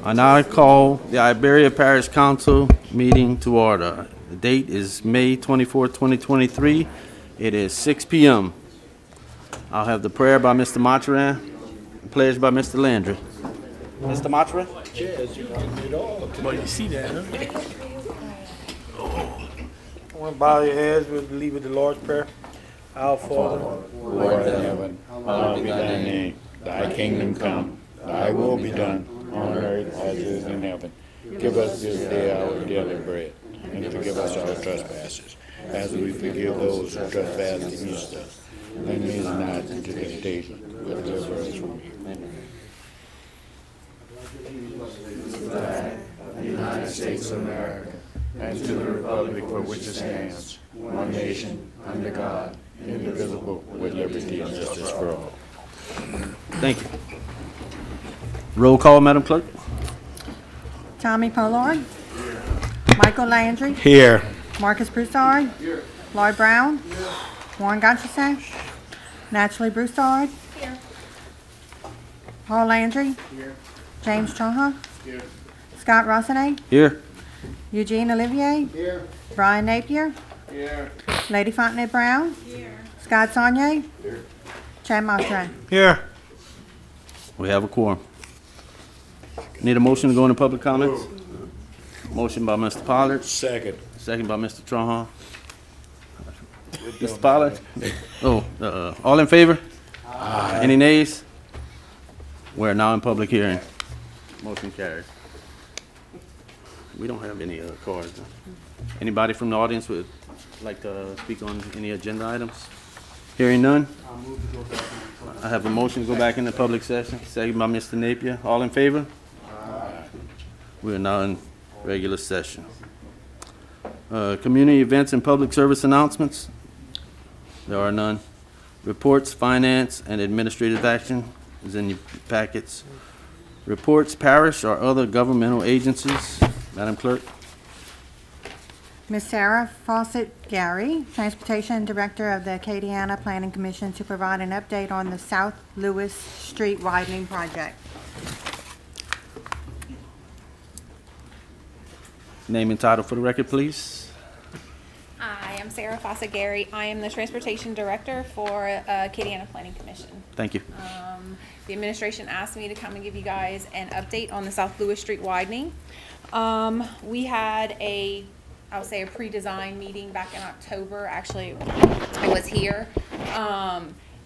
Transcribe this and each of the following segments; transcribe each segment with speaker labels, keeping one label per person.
Speaker 1: I now call the Iberia Parish Council meeting to order. The date is May 24, 2023. It is 6 p.m. I'll have the prayer by Mr. Mathurin, and pledge by Mr. Landry. Mr. Mathurin?
Speaker 2: Well, you see that, huh?
Speaker 3: I want to bow your heads. We'll believe with the Lord's Prayer. Our Father,
Speaker 4: Who art in heaven, hallowed be thy name. Thy kingdom come, thy will be done, on earth as it is in heaven. Give us this day our daily bread, and forgive us our trespasses, as we forgive those who trespass against us. And lead us not into temptation, but deliver us from evil. The United States of America, and to the republic for which it stands, one nation, under God, indivisible, with liberty and justice for all.
Speaker 1: Thank you. Roll call, Madam Clerk.
Speaker 5: Tommy Pollard. Michael Landry.
Speaker 3: here.
Speaker 5: Marcus Broussard. Lloyd Brown. Warren Gottschalk. Natalie Broussard. Paul Landry. James Traha. Scott Rossini.
Speaker 1: Here.
Speaker 5: Eugene Olivier. Brian Napier. Lady Fontenay Brown. Scott Saunier. Chad Mathurin.
Speaker 3: Here.
Speaker 1: We have a quorum. Need a motion to go into public comments? Motion by Mr. Pollard,
Speaker 4: Second.
Speaker 1: second by Mr. Trahan. Mr. Pollard? All in favor? Aye. Any nays? We're now in public hearing. Motion carries. We don't have any cards. Anybody from the audience would like to speak on any agenda items? Hearing none? I have a motion to go back into public session, second by Mr. Napier. All in favor? We are now in regular session. Community events and public service announcements? There are none. Reports, finance, and administrative action is in your packets. Reports, parish or other governmental agencies. Madam Clerk?
Speaker 5: Ms. Sarah Fawcett Gary, Transportation Director of the Acadiana Planning Commission, to provide an update on the South Lewis Street widening project.
Speaker 1: Name and title for the record, please.
Speaker 6: I am Sarah Fawcett Gary. I am the Transportation Director for Acadiana Planning Commission.
Speaker 1: Thank you.
Speaker 6: The administration asked me to come and give you guys an update on the South Lewis Street widening. We had I would say a pre-design meeting back in October. Actually, I was here.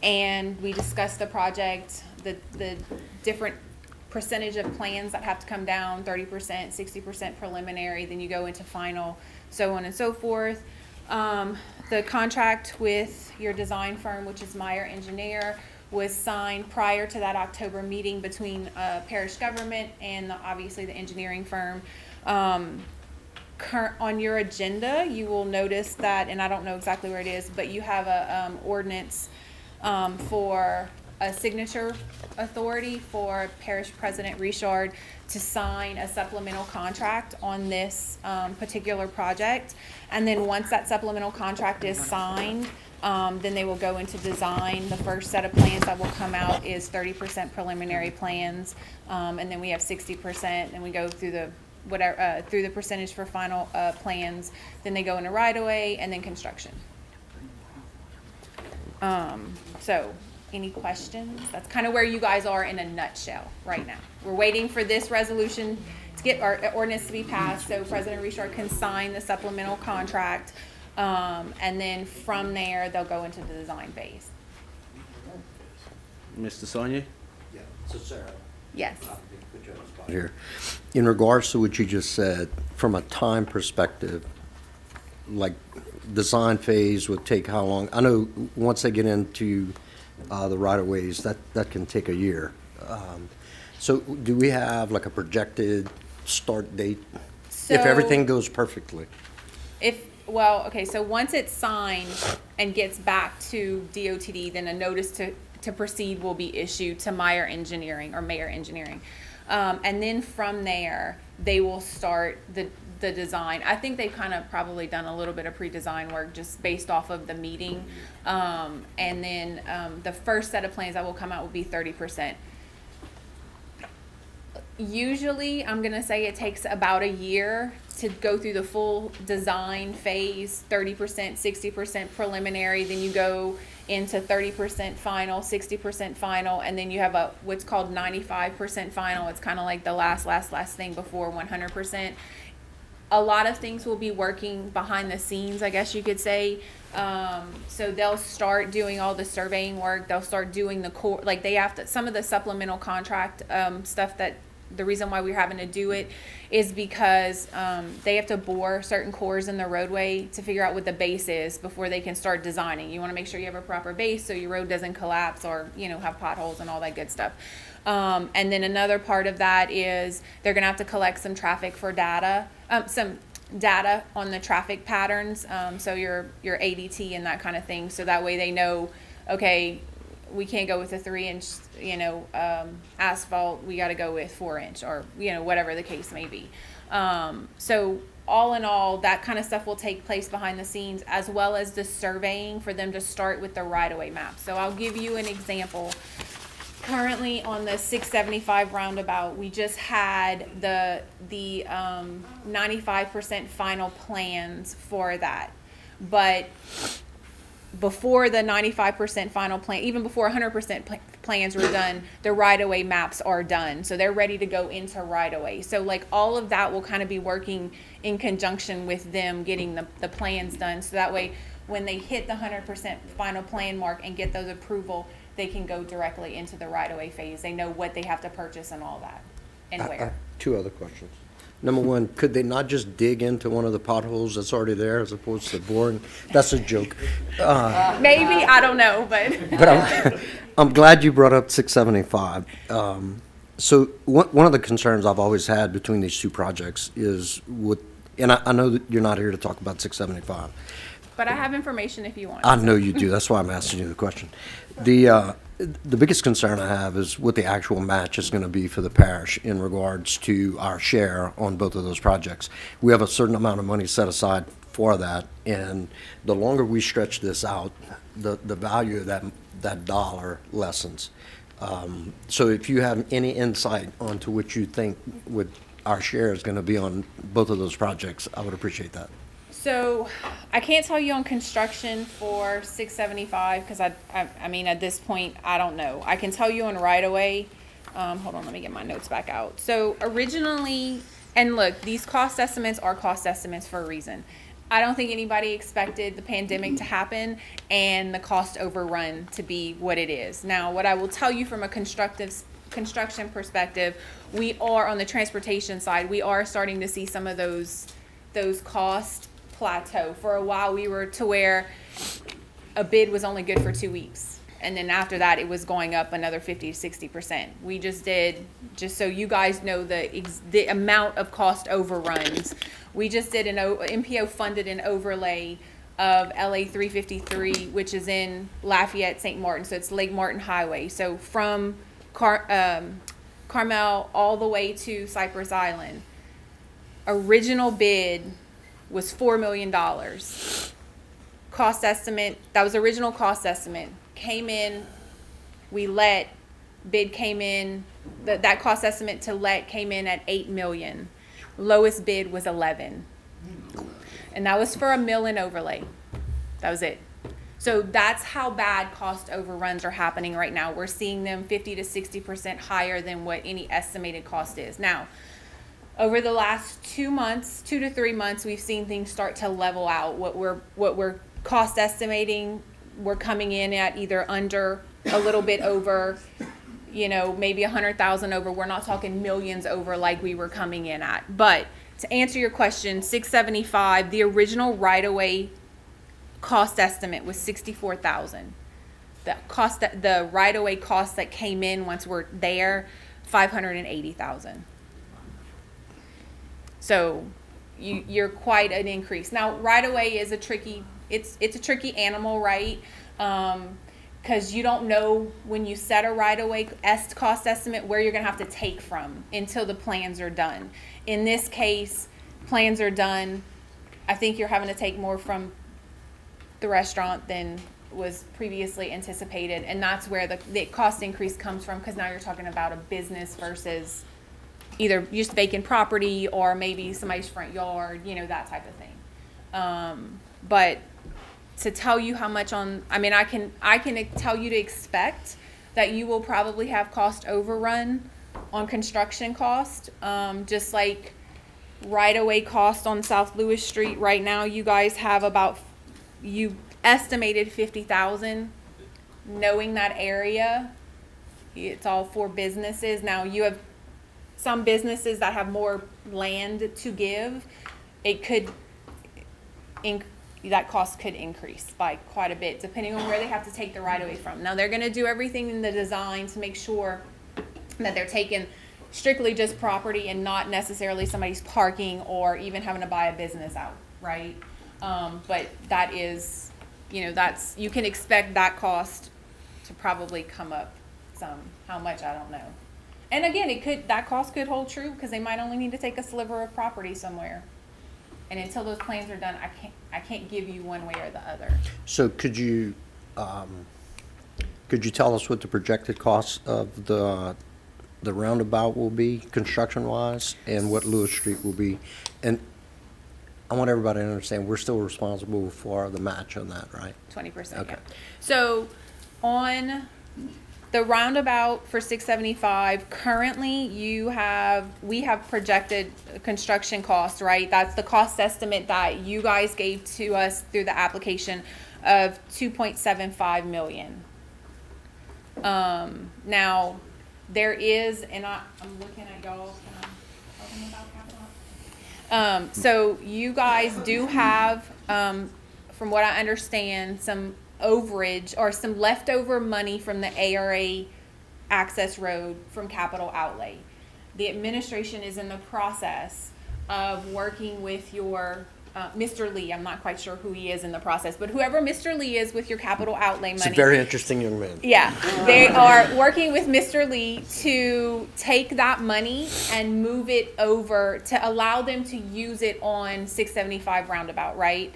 Speaker 6: And we discussed the project, the different percentage of plans that have to come down, 30%, 60% preliminary, then you go into final, so on and so forth. The contract with your design firm, which is Meyer Engineer, was signed prior to that October meeting between parish government and obviously the engineering firm. On your agenda, you will notice that, and I don't know exactly where it is, but you have a ordinance for a signature authority for Parish President Richard to sign a supplemental contract on this particular project. And then once that supplemental contract is signed, then they will go into design. The first set of plans that will come out is 30% preliminary plans, and then we have 60%, and we go through the through the percentage for final plans. Then they go into right-of-way and then construction. So any questions? That's kind of where you guys are in a nutshell right now. We're waiting for this resolution to get our ordinance to be passed so President Richard can sign the supplemental contract. And then from there, they'll go into the design phase.
Speaker 1: Mr. Saunier?
Speaker 7: Yeah, so Sarah.
Speaker 6: Yes.
Speaker 7: Put you on the spot here. In regards to what you just said, from a time perspective, like design phase would take how long? I know once they get into the right-of-ways, that can take a year. So do we have like a projected start date? If everything goes perfectly?
Speaker 6: So once it's signed and gets back to DOTD, then a notice to proceed will be issued to Meyer Engineering or Mayer Engineering. And then from there, they will start the design. I think they've kind of probably done a little bit of pre-design work just based off of the meeting. And then the first set of plans that will come out will be 30%. Usually, I'm gonna say it takes about a year to go through the full design phase, 30%, 60% preliminary, then you go into 30% final, 60% final, and then you have a what's called 95% final. It's kind of like the last thing before 100%. A lot of things will be working behind the scenes, I guess you could say. So they'll start doing all the surveying work. They'll start doing the core, like they have to, some of the supplemental contract stuff that the reason why we're having to do it is because they have to bore certain cores in the roadway to figure out what the base is before they can start designing. You want to make sure you have a proper base so your road doesn't collapse or, you know, have potholes and all that good stuff. And then another part of that is they're going to have to collect some traffic for data, some data on the traffic patterns. So your ADT and that kind of thing. So that way they know, okay, we can't go with a 3-inch, you know, asphalt. We got to go with 4-inch or, you know, whatever the case may be. So all in all, that kind of stuff will take place behind the scenes, as well as the surveying for them to start with the right-of-way map. So I'll give you an example. Currently on the 675 roundabout, we just had the 95% final plans for that. But before the 95% final plan, even before 100% plans were done, the right-of-way maps are done. So they're ready to go into right-of-way. So like all of that will kind of be working in conjunction with them getting the plans done. So that way, when they hit the 100% final plan mark and get those approval, they can go directly into the right-of-way phase. They know what they have to purchase and all that, and where.
Speaker 7: Two other questions. Number one, could they not just dig into one of the potholes that's already there as opposed to boring? That's a joke.
Speaker 6: Maybe, I don't know, but.
Speaker 7: But I'm glad you brought up 675. So one of the concerns I've always had between these two projects is and I know that you're not here to talk about 675.
Speaker 6: But I have information if you want.
Speaker 7: I know you do. That's why I'm asking you the question. The biggest concern I have is what the actual match is going to be for the parish in regards to our share on both of those projects. We have a certain amount of money set aside for that, and the longer we stretch this out, the value of that dollar lessens. So if you have any insight onto what you think our share is going to be on both of those projects, I would appreciate that.
Speaker 6: So I can't tell you on construction for 675 because I mean at this point I don't know. I can tell you on right away. Hold on, let me get my notes back out. So originally, and look, these cost estimates are cost estimates for a reason. I don't think anybody expected the pandemic to happen and the cost overrun to be what it is. Now, what I will tell you from a construction perspective, we are on the transportation side. We are starting to see some of those costs plateau. For a while we were to where a bid was only good for 2 weeks, and then after that it was going up another 50 to 60%. We just so you guys know the amount of cost overruns, we just did MPO funded an overlay of LA 353, which is in Lafayette, St. Martin, so it's Lake Martin Highway. So from Carmel all the way to Cypress Island. Original bid was $4 million. Cost estimate, that was original cost estimate. Came in, bid came in, that cost estimate to let came in at $8 million. Lowest bid was 11. And that was for a mill and overlay. That was it. So that's how bad cost overruns are happening right now. We're seeing them 50 to 60% higher than what any estimated cost is. Now, over the last 2 to 3 months, we've seen things start to level out. What we're cost estimating, we're coming in at either under, a little bit over, maybe 100,000 over. We're not talking millions over like we were coming in at. But to answer your question, 675, the original right-of-way cost estimate was 64,000. The right-of-way cost that came in once we're there, 580,000. So you're quite an increase. Now, right-of-way is a tricky animal, right? Because you don't know when you set a right-of-way cost estimate where you're going to have to take from until the plans are done. In this case, plans are done. I think you're having to take more from the restaurant than was previously anticipated, and that's where the cost increase comes from, because now you're talking about a business versus either just vacant property or maybe somebody's front yard, you know, that type of thing. But to tell you how much I can tell you to expect that you will probably have cost overrun on construction cost, just like right-of-way cost on South Lewis Street. Right now, you guys have you estimated 50,000. Knowing that area, it's all for businesses. Now, you have some businesses that have more land to give. It could, that cost could increase by quite a bit, depending on where they have to take the right-of-way from. Now, they're gonna do everything in the design to make sure that they're taking strictly just property and not necessarily somebody's parking or even having to buy a business out, right? But that is, you know, you can expect that cost to probably come up some. How much, I don't know. And again, that cost could hold true because they might only need to take a sliver of property somewhere. And until those plans are done, I can't give you one way or the other.
Speaker 7: So could you tell us what the projected cost of the roundabout will be, construction-wise, and what Lewis Street will be? And I want everybody to understand, we're still responsible for the match on that, right?
Speaker 6: 20%.
Speaker 7: Okay.
Speaker 6: Yeah. So on the roundabout for 675, currently we have projected construction costs, right? That's the cost estimate that you guys gave to us through the application of $2.75 million. Now there is, and I'm looking at y'all, can I tell them about capital? So you guys do have, from what I understand, some overage or some leftover money from the ARA access road from capital outlay. The administration is in the process of working with your Mr. Lee. I'm not quite sure who he is in the process, but whoever Mr. Lee is with your capital outlay money.
Speaker 7: He's a very interesting young man.
Speaker 6: Yeah, they are working with Mr. Lee to take that money and move it over to allow them to use it on 675 roundabout, right?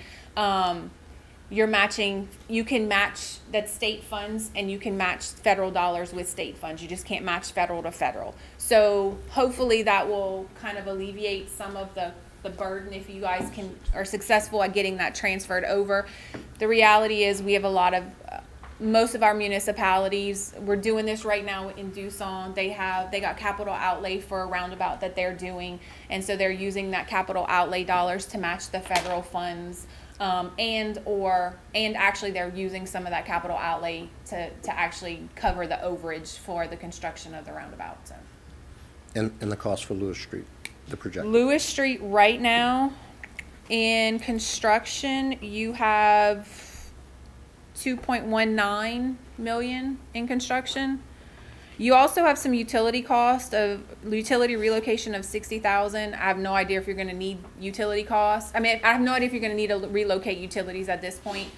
Speaker 6: You're matching, you can match that state funds and you can match federal dollars with state funds. You just can't match federal to federal. So hopefully that will kind of alleviate some of the burden if you guys are successful at getting that transferred over. The reality is we have a lot of, most of our municipalities, we're doing this right now in Doosan. They got capital outlay for a roundabout that they're doing. And so they're using that capital outlay dollars to match the federal funds. And actually they're using some of that capital outlay to actually cover the overage for the construction of the roundabout. So.
Speaker 7: And the cost for Lewis Street, the projected.
Speaker 6: Lewis Street right now in construction, you have 2.19 million in construction. You also have some utility cost of utility relocation of 60,000. I have no idea if you're going to need utility costs. I mean, I have no idea if you're going to need to relocate utilities at this point.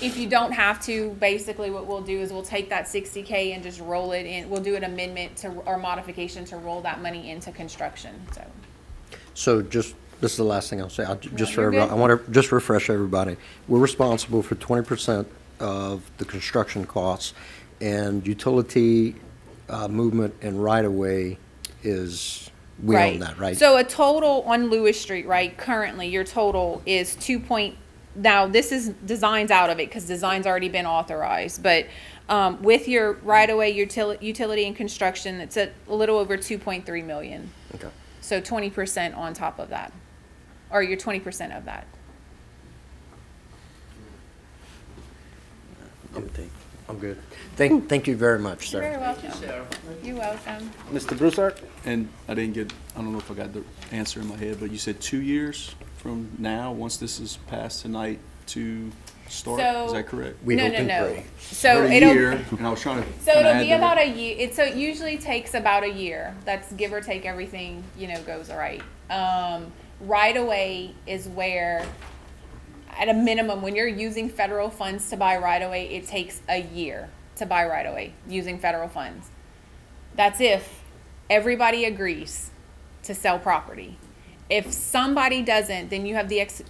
Speaker 6: If you don't have to, basically what we'll do is we'll take that 60K and just roll it in. We'll do an amendment or modification to roll that money into construction.
Speaker 7: So this is the last thing I'll say. Just for
Speaker 6: you're
Speaker 7: everybody,
Speaker 6: good.
Speaker 7: I want to just refresh everybody. We're responsible for 20% of the construction costs, and utility movement and right-of-way is, we own that, right?
Speaker 6: So a total on Lewis Street, right, currently your total is now this is designs out of it because design's already been authorized, but with your right-of-way, utility and construction, it's a little over 2.3 million.
Speaker 7: Okay.
Speaker 6: So 20% on top of that, or your 20% of that.
Speaker 7: I'm good. Thank you very much,
Speaker 6: You're very
Speaker 7: sir.
Speaker 6: welcome. You're welcome.
Speaker 1: Mr. Broussard?
Speaker 2: And I don't know if I got the answer in my head, but you said 2 years from now, once this is passed tonight, to start? Is that correct?
Speaker 7: We
Speaker 6: No,
Speaker 7: hope and
Speaker 6: no.
Speaker 7: pray.
Speaker 6: So
Speaker 2: About a
Speaker 6: it'll.
Speaker 2: year, and I was trying to.
Speaker 6: So
Speaker 2: kinda
Speaker 6: it'll
Speaker 2: add
Speaker 6: be
Speaker 2: that.
Speaker 6: about a year. So it usually takes about a year. That's give or take everything, goes all right. Right away is where, at a minimum, when you're using federal funds to buy right away, it takes a year to buy right away using federal funds. That's if everybody agrees to sell property. If somebody doesn't, then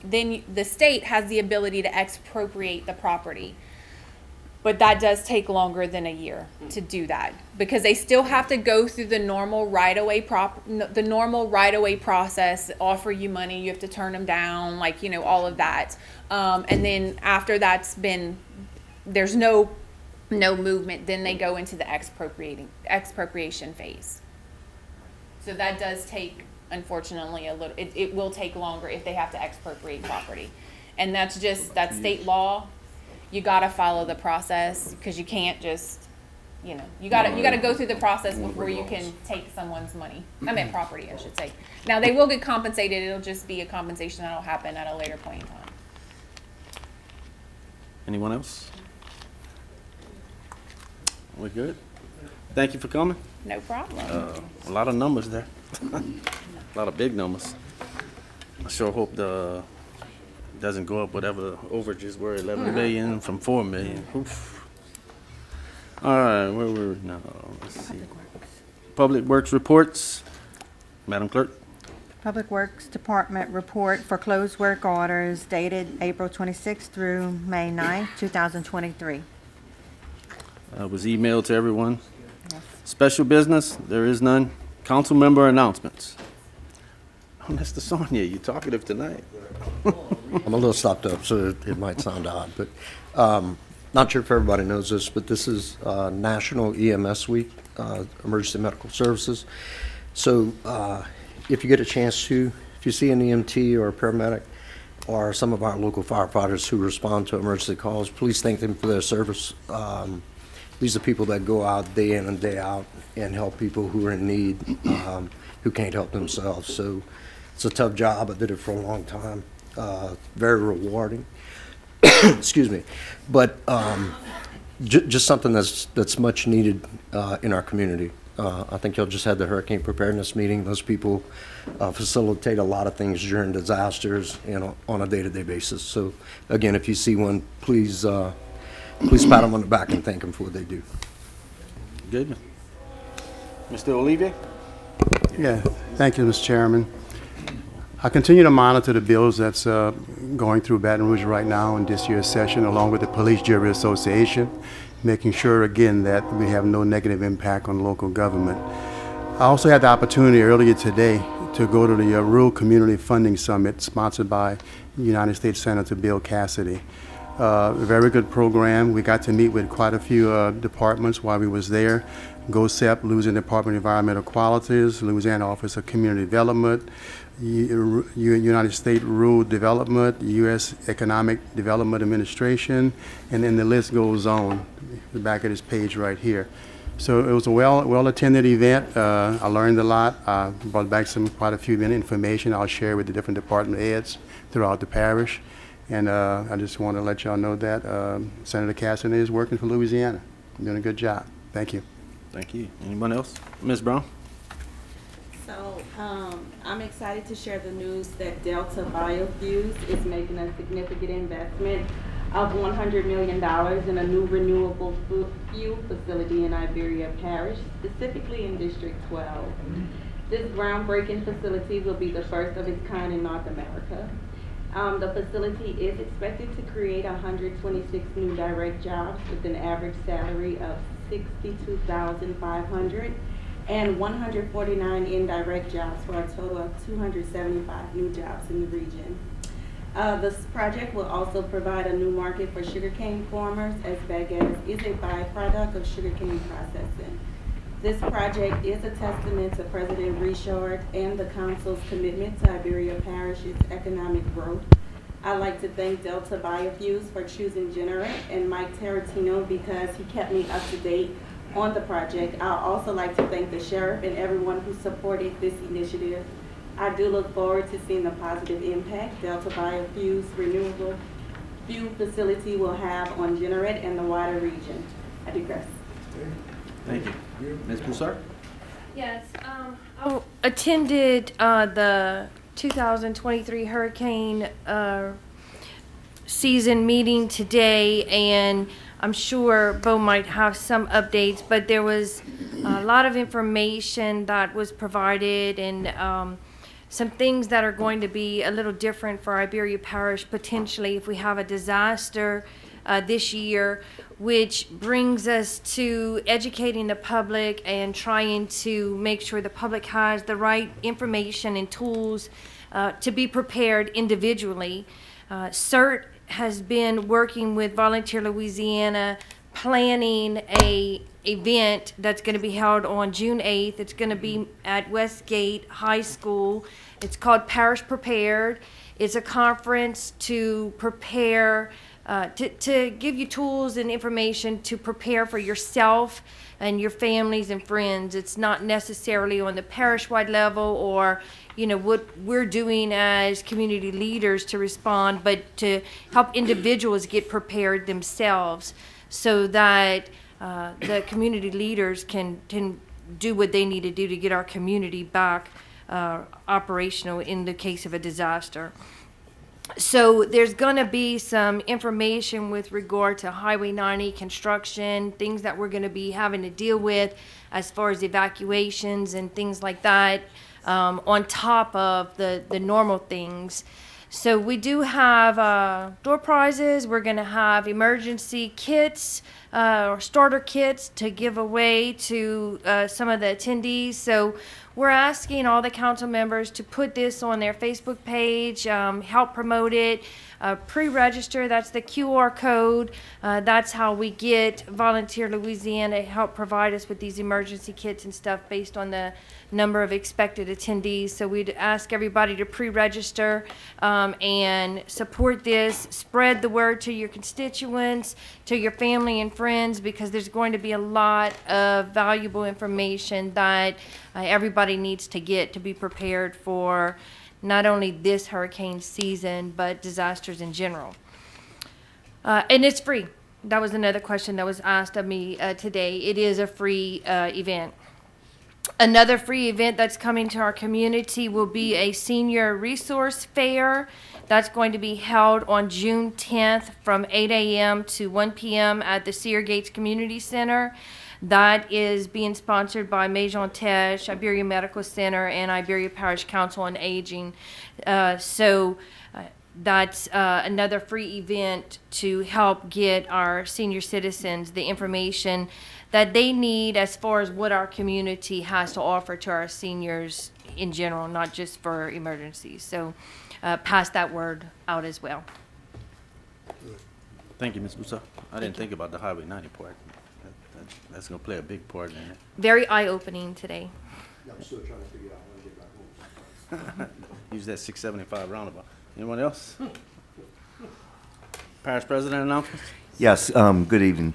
Speaker 6: then the state has the ability to expropriate the property. But that does take longer than a year to do that, because they still have to go through the normal right-of-way process, offer you money, you have to turn them down, like, you know, all of that. And then after that's been, there's no movement, then they go into the expropriation phase. So that does take, unfortunately, it will take longer if they have to expropriate property. And that's state law. You gotta follow the process, because you can't just, you know, you gotta go through the process before you can take someone's money. I meant property, I should say. Now, they will get compensated, it'll just be a compensation that'll happen at a later point in time.
Speaker 1: Anyone else? We good? Thank you for coming.
Speaker 6: No problem.
Speaker 1: A lot of numbers there. A lot of big numbers. I sure hope doesn't go up whatever the overages were, 11 million from 4 million. Oof. All right, where were we now? Let's see. Public Works reports. Madam Clerk.
Speaker 5: Public Works Department report for closed work orders dated April 26th through May 9th, 2023.
Speaker 1: Was emailed to everyone. Special business, there is none. Council member announcements. Oh, Mr. Sonia, you talkative tonight.
Speaker 7: I'm a little stopped up, so it might sound odd, but not sure if everybody knows this, but this is National EMS Week, Emergency Medical Services. So if you get a chance to, if you see an EMT or a paramedic or some of our local firefighters who respond to emergency calls, please thank them for their service. These are people that go out day in and day out and help people who are in need, who can't help themselves. So it's a tough job. I did it for a long time. Very rewarding. Excuse me. But just something that's much needed in our community. I think y'all just had the hurricane preparedness meeting. Those people facilitate a lot of things during disasters and on a day-to-day basis. So again, if you see one, please pat them on the back and thank them for what they do.
Speaker 1: Good. Mr. Olivier?
Speaker 8: Yeah, thank you, Mr. Chairman. I continue to monitor the bills that's going through Baton Rouge right now in this year's session, along with the Police Jury Association, making sure, again, that we have no negative impact on local government. I also had the opportunity earlier today to go to the Rural Community Funding Summit sponsored by United States Senator Bill Cassidy. A very good program. We got to meet with quite a few departments while we was there. GOSEP, Louisiana Department of Environmental Qualities, Louisiana Office of Community Development, United States Rural Development, U.S. Economic Development Administration, and then the list goes on, the back of this page right here. So it was a well-attended event. I learned a lot. I brought back quite a few information I'll share with the different department heads throughout the parish. And I just want to let y'all know that Senator Cassidy is working for Louisiana. Doing a good job. Thank you.
Speaker 1: Thank you. Anyone else? Ms. Brown?
Speaker 9: So I'm excited to share the news that Delta Biofuels is making a significant investment of $100 million in a new renewable fuel facility in Iberia Parish, specifically in District 12. This groundbreaking facility will be the first of its kind in North America. The facility is expected to create 126 new direct jobs with an average salary of $62,500 and 149 indirect jobs for a total of 275 new jobs in the region. This project will also provide a new market for sugarcane farmers, as bagasse is a byproduct of sugarcane processing. This project is a testament to President Richard and the Council's commitment to Iberia Parish's economic growth. I'd like to thank Delta Biofuels for choosing Generate and Mike Tarantino because he kept me up to date on the project. I'd also like to thank the sheriff and everyone who supported this initiative. I do look forward to seeing the positive impact Delta Biofuels renewable fuel facility will have on Generate and the wider region. I digress.
Speaker 1: Thank you. Ms. Broussard?
Speaker 10: Yes, I attended the 2023 hurricane season meeting today, and I'm sure Bo might have some updates, but there was a lot of information that was provided and some things that are going to be a little different for Iberia Parish potentially if we have a disaster. this year, which brings us to educating the public and trying to make sure the public has the right information and tools to be prepared individually. CERT has been working with Volunteer Louisiana, planning a event that's going to be held on June 8th. It's going to be at Westgate High School. It's called Parish Prepared. It's a conference to prepare, to give you tools and information to prepare for yourself and your families and friends. It's not necessarily on the parish-wide level or, what we're doing as community leaders to respond, but to help individuals get prepared themselves so that the community leaders can do what they need to do to get our community back operational in the case of a disaster. So there's going to be some information with regard to Highway 90 construction, things that we're going to be having to deal with as far as evacuations and things like that, on top of the normal things. So we do have door prizes. We're going to have emergency kits or starter kits to give away to some of the attendees. So we're asking all the council members to put this on their Facebook page, help promote it, pre-register. That's the QR code. That's how we get Volunteer Louisiana to help provide us with these emergency kits and stuff based on the number of expected attendees. So we'd ask everybody to pre-register and support this. Spread the word to your constituents, to your family and friends, because there's going to be a lot of valuable information that everybody needs to get to be prepared for not only this hurricane season, but disasters in general. And it's free. That was another question that was asked of me today. It is a free event. Another free event that's coming to our community will be a senior resource fair. That's going to be held on June 10th from 8 a.m. to 1 p.m. at the Cedar Gates Community Center. That is being sponsored by Maison Teche, Iberia Medical Center, and Iberia Parish Council on Aging. So that's another free event to help get our senior citizens the information that they need as far as what our community has to offer to our seniors in general, not just for emergencies. So pass that word out as well.
Speaker 1: Thank you, Ms. Musa. I didn't think about the Highway 90 part. That's going to play a big part in it.
Speaker 10: Very eye-opening today.
Speaker 8: I'm still trying to figure out how to get back home.
Speaker 1: Use that 675 roundabout. Anyone else? Parish President announcements?
Speaker 11: Yes, good evening.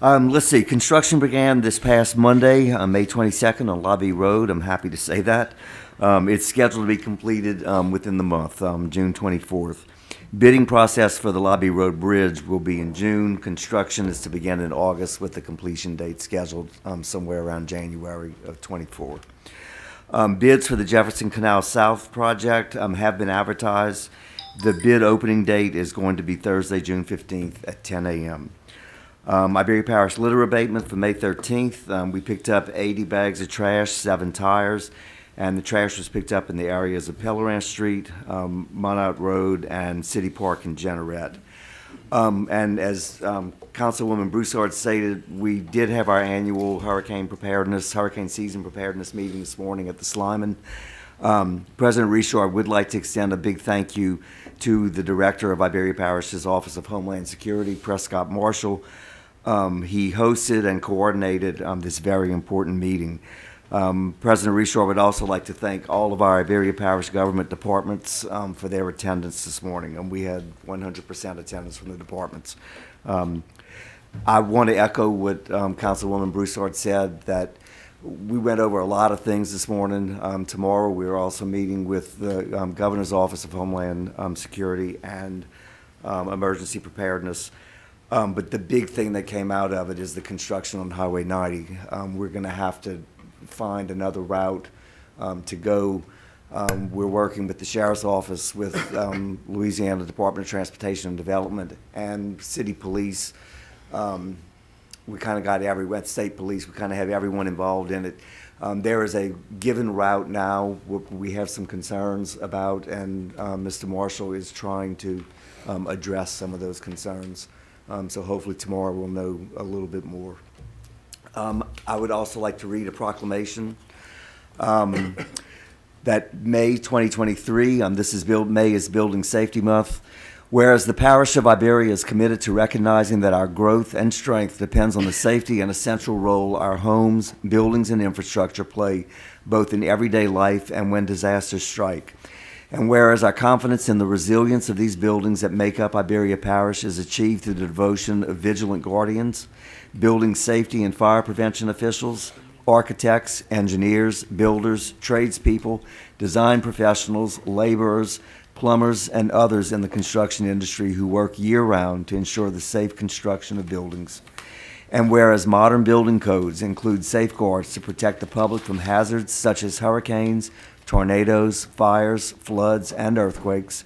Speaker 11: Let's see, construction began this past Monday, May 22nd on Lobby Road. I'm happy to say that. It's scheduled to be completed within the month, June 24th. Bidding process for the Lobby Road Bridge will be in June. Construction is to begin in August with the completion date scheduled somewhere around January of 24. Bids for the Jefferson Canal South project have been advertised. The bid opening date is going to be Thursday, June 15th at 10 a.m. Iberia Parish litter abatement for May 13th. We picked up 80 bags of trash, 7 tires, and the trash was picked up in the areas of Pellerin Street, Montout Road, and City Park in Jeanerette. And as Councilwoman Broussard stated, we did have our annual hurricane season preparedness meeting this morning at the Slyman. President Richard would like to extend a big thank you to the director of Iberia Parish's Office of Homeland Security, Prescott Marshall. He hosted and coordinated this very important meeting. President Richard would also like to thank all of our Iberia Parish government departments for their attendance this morning, and we had 100% attendance from the departments. I want to echo what Councilwoman Broussard said, that we went over a lot of things this morning. Tomorrow we are also meeting with the Governor's Office of Homeland Security and Emergency Preparedness. But the big thing that came out of it is the construction on Highway 90. We're going to have to find another route to go. We're working with the Sheriff's Office, with Louisiana Department of Transportation and Development, and City Police. We kind of got State Police, we kind of have everyone involved in it. There is a given route now we have some concerns about, and Mr. Marshall is trying to address some of those concerns. So hopefully tomorrow we'll know a little bit more. I would also like to read a proclamation that May 2023, May is Building Safety Month. Whereas the parish of Iberia is committed to recognizing that our growth and strength depends on the safety and essential role our homes, buildings, and infrastructure play both in everyday life and when disasters strike. And whereas our confidence in the resilience of these buildings that make up Iberia Parish is achieved through the devotion of vigilant guardians, building safety and fire prevention officials, architects, engineers, builders, tradespeople, design professionals, laborers, plumbers, and others in the construction industry who work year-round to ensure the safe construction of buildings. And whereas modern building codes include safeguards to protect the public from hazards such as hurricanes, tornadoes, fires, floods, and earthquakes,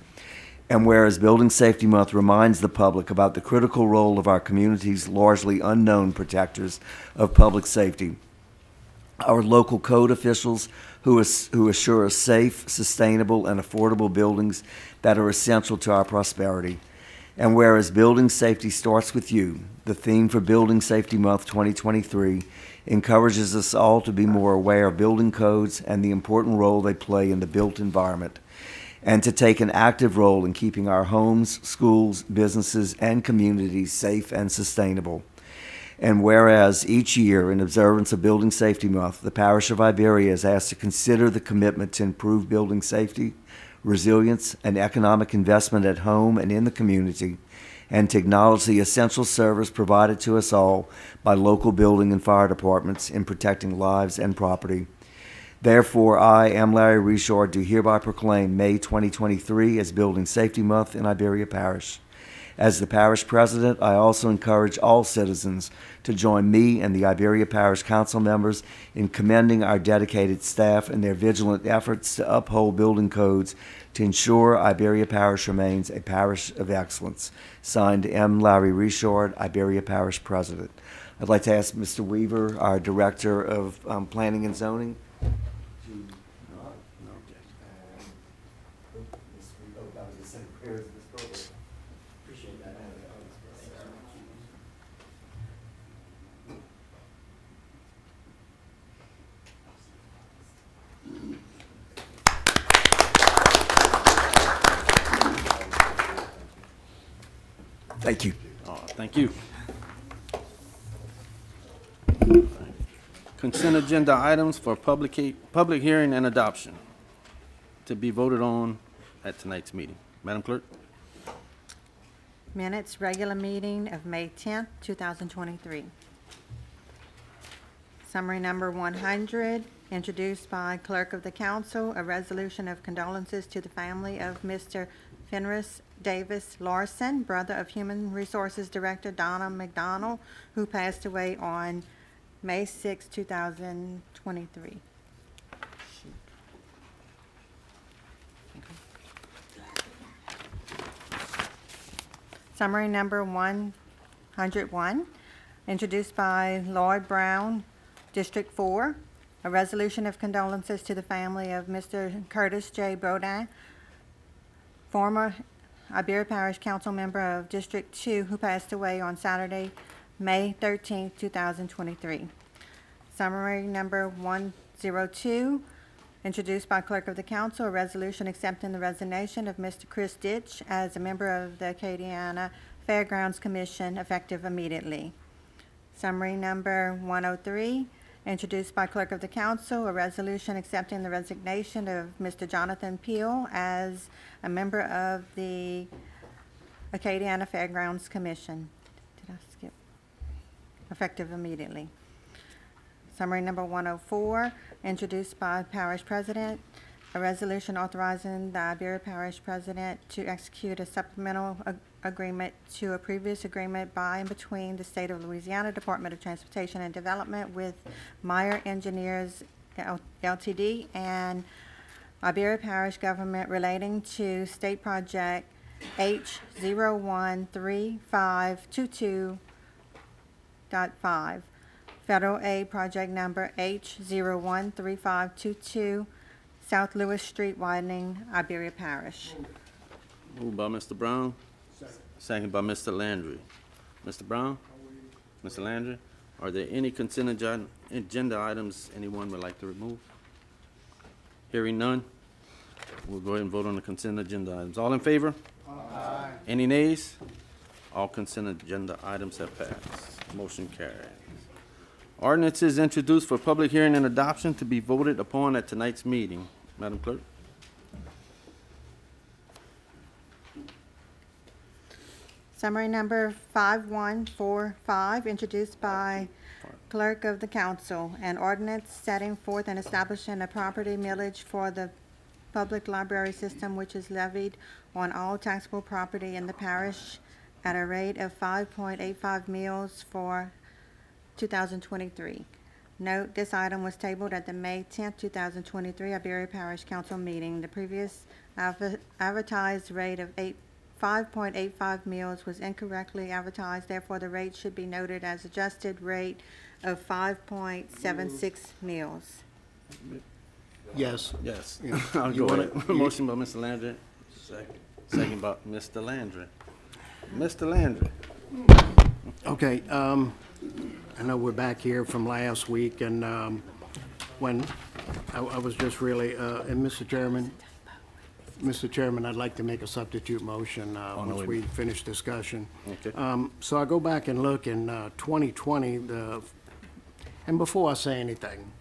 Speaker 11: and whereas Building Safety Month reminds the public about the critical role of our community's largely unknown protectors of public safety, our local code officials who assure us safe, sustainable, and affordable buildings that are essential to our prosperity. And whereas building safety starts with you, the theme for Building Safety Month 2023 encourages us all to be more aware of building codes and the important role they play in the built environment, and to take an active role in keeping our homes, schools, businesses, and communities safe and sustainable. And whereas each year, in observance of Building Safety Month, the parish of Iberia is asked to consider the commitment to improve building safety, resilience, and economic investment at home and in the community, and to acknowledge the essential service provided to us all by local building and fire departments in protecting lives and property. Therefore, I am Larry Richard, do hereby proclaim May 2023 as Building Safety Month in Iberia Parish. As the parish president, I also encourage all citizens to join me and the Iberia Parish Council members in commending our dedicated staff and their vigilant efforts to uphold building codes to ensure Iberia Parish remains a parish of excellence. Signed, M. Larry Richard, Iberia Parish President. I'd like to ask Mr. Weaver, our Director of Planning and Zoning, Thank you.
Speaker 1: Thank you. Consent agenda items for public hearing and adoption to be voted on at tonight's meeting. Madam Clerk?
Speaker 5: Minutes, regular meeting of May 10th, 2023. Summary number 100, introduced by Clerk of the Council, a resolution of condolences to the family of Mr. Fenris Davis Larson, brother of Human Resources Director Donna McDonald, who passed away on May 6, 2023. Summary number 101, introduced by Lloyd Brown, District 4, a resolution of condolences to the family of Mr. Curtis J. Brodin, former Iberia Parish Council member of District 2, who passed away on Saturday, May 13, 2023. Summary number 102, introduced by Clerk of the Council, a resolution accepting the resignation of Mr. Chris Ditch as a member of the Acadiana Fairgrounds Commission, effective immediately. Summary number 103, introduced by Clerk of the Council, a resolution accepting the resignation of Mr. Jonathan Peel as a member of the Acadiana Fairgrounds Commission. Did I skip? Effective immediately. Summary number 104, introduced by Parish President, a resolution authorizing the Iberia Parish President to execute a supplemental agreement to a previous agreement by and between the State of Louisiana Department of Transportation and Development with Meyer Engineers LTD and Iberia Parish Government relating to State Project H013522.5. Federal Aid Project Number H013522, South Lewis Street widening, Iberia Parish.
Speaker 1: Moved by Mr. Brown. Second by Mr. Landry. Mr. Brown? Mr. Landry? Are there any consent agenda items anyone would like to remove? Hearing none, we'll go ahead and vote on the consent agenda items. All in favor? Aye. Any nays? All consent agenda items have passed. Motion carries. Ordinances introduced for public hearing and adoption to be voted upon at tonight's meeting. Madam Clerk?
Speaker 5: Summary number 5145, introduced by Clerk of the Council, an ordinance setting forth and establishing a property millage for the public library system which is levied on all taxable property in the parish at a rate of 5.85 mills for 2023. Note, this item was tabled at the May 10th, 2023 Iberia Parish Council meeting. The previous advertised rate of 5.85 mills was incorrectly advertised, therefore the rate should be noted as adjusted rate of 5.76 mills.
Speaker 8: Yes.
Speaker 1: Yes.
Speaker 8: Yeah.
Speaker 1: I'll
Speaker 8: You
Speaker 1: go
Speaker 8: wanna-
Speaker 1: ahead. Motion by Mr. Landry, second by Mr. Landry. Mr. Landry.
Speaker 12: Okay, I know we're back here from last week, and when I was just really, and Mr. Chairman, I'd like to make a substitute motion once we finish discussion.
Speaker 1: Okay.
Speaker 12: So I go back and look in 2020, and before I say anything,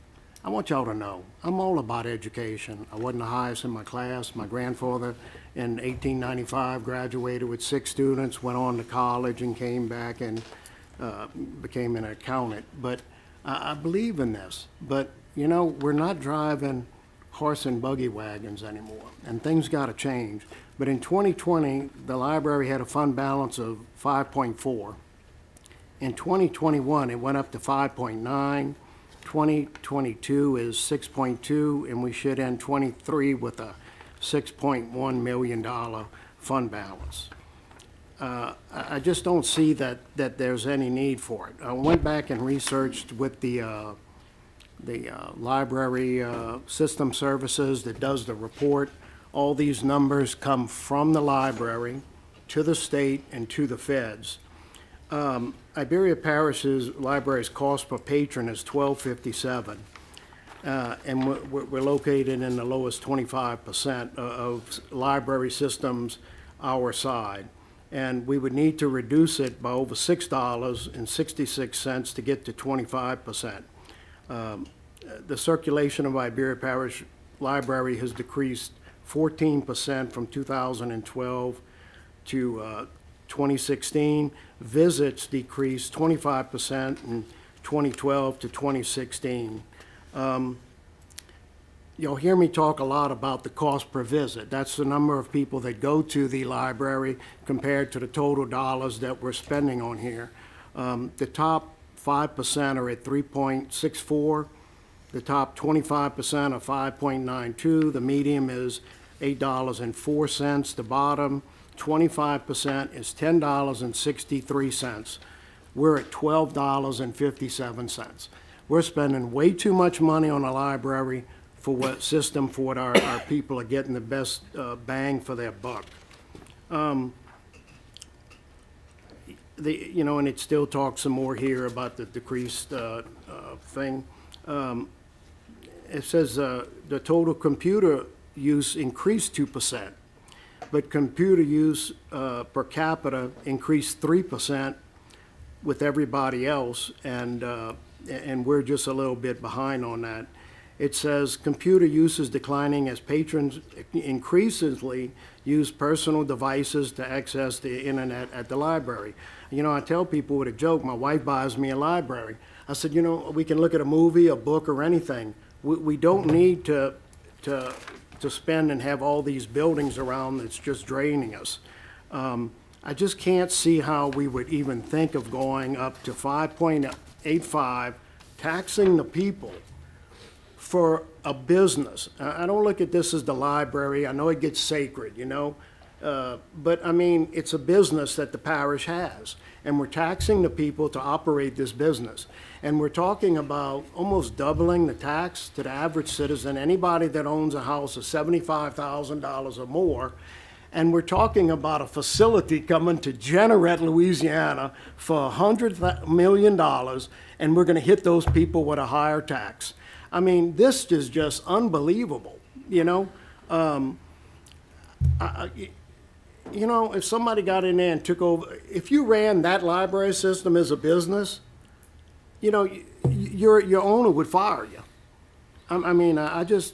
Speaker 12: I want y'all to know, I'm all about education. I wasn't the highest in my class. My grandfather in 1895 graduated with 6 students, went on to college and came back and became an accountant. But I believe in this. But, you know, we're not driving horse and buggy wagons anymore, and things got to change. But in 2020, the library had a fund balance of 5.4. In 2021, it went up to 5.9. 2022 is 6.2, and we should end 23 with a $6.1 million fund balance. I just don't see that there's any need for it. I went back and researched with the library system services that does the report. All these numbers come from the library to the state and to the feds. Iberia Parish's library's cost per patron is $12.57, and we're located in the lowest 25% of library systems our side. And we would need to reduce it by over $6.66 to get to 25%. The circulation of Iberia Parish Library has decreased 14% from 2012 to 2016. Visits decreased 25% in 2012 to 2016. You'll hear me talk a lot about the cost per visit. That's the number of people that go to the library compared to the total dollars that we're spending on here. The top 5% are at 3.64. The top 25% are 5.92. The median is $8.04. The bottom 25% is $10.63. We're at $12.57. We're spending way too much money on a library for what our people are getting the best bang for their buck. And it still talks some more here about the decreased thing. It says the total computer use increased 2%, but computer use per capita increased 3% with everybody else, and we're just a little bit behind on that. It says computer use is declining as patrons increasingly use personal devices to access the internet at the library. You know, I tell people with a joke, my wife buys me a library. I said, you know, we can look at a movie, a book, or anything. We don't need to spend and have all these buildings around that's just draining us. I just can't see how we would even think of going up to 5.85, taxing the people for a business. I don't look at this as the library. I know it gets sacred, you know, but I mean, it's a business that the parish has, and we're taxing the people to operate this business. And we're talking about almost doubling the tax to the average citizen. Anybody that owns a house of $75,000 or more And we're talking about a facility coming to Jeanerette, Louisiana for $100 million, and we're gonna hit those people with a higher tax. I mean, this is just unbelievable, you know? You know, if somebody got in there and took over, if you ran that library system as a business, you know, your owner would fire you. I mean,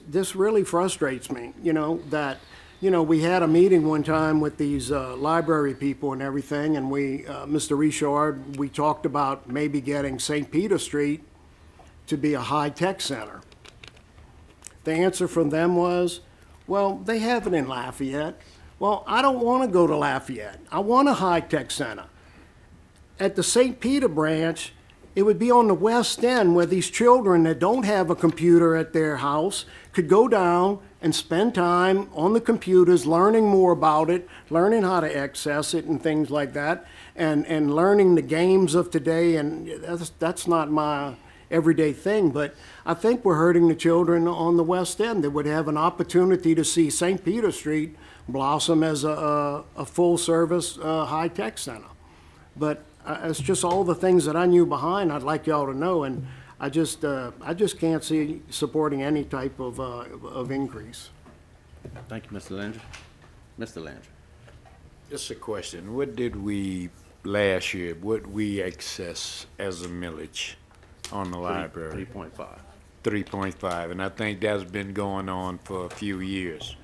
Speaker 12: this really frustrates me, you know, that, you know, we had a meeting one time with these library people and everything, and Mr. Richard, we talked about maybe getting St. Peter Street to be a high-tech center. The answer from them was, well, they have it in Lafayette. Well, I don't want to go to Lafayette. I want a high-tech center. At the St. Peter branch, it would be on the west end where these children that don't have a computer at their house could go down and spend time on the computers, learning more about it, learning how to access it and things like that, and learning the games of today. And that's not my everyday thing, but I think we're hurting the children on the west end that would have an opportunity to see St. Peter Street blossom as a full-service high-tech center. But it's just all the things that I knew behind I'd like y'all to know, and I just can't see supporting any type of increase.
Speaker 1: Thank you, Mr. Landry. Mr. Landry.
Speaker 4: Just a question. What did we, last year, what we access as a millage on the library?
Speaker 1: 3.5.
Speaker 4: 3.5, and I think that's been going on for a few years.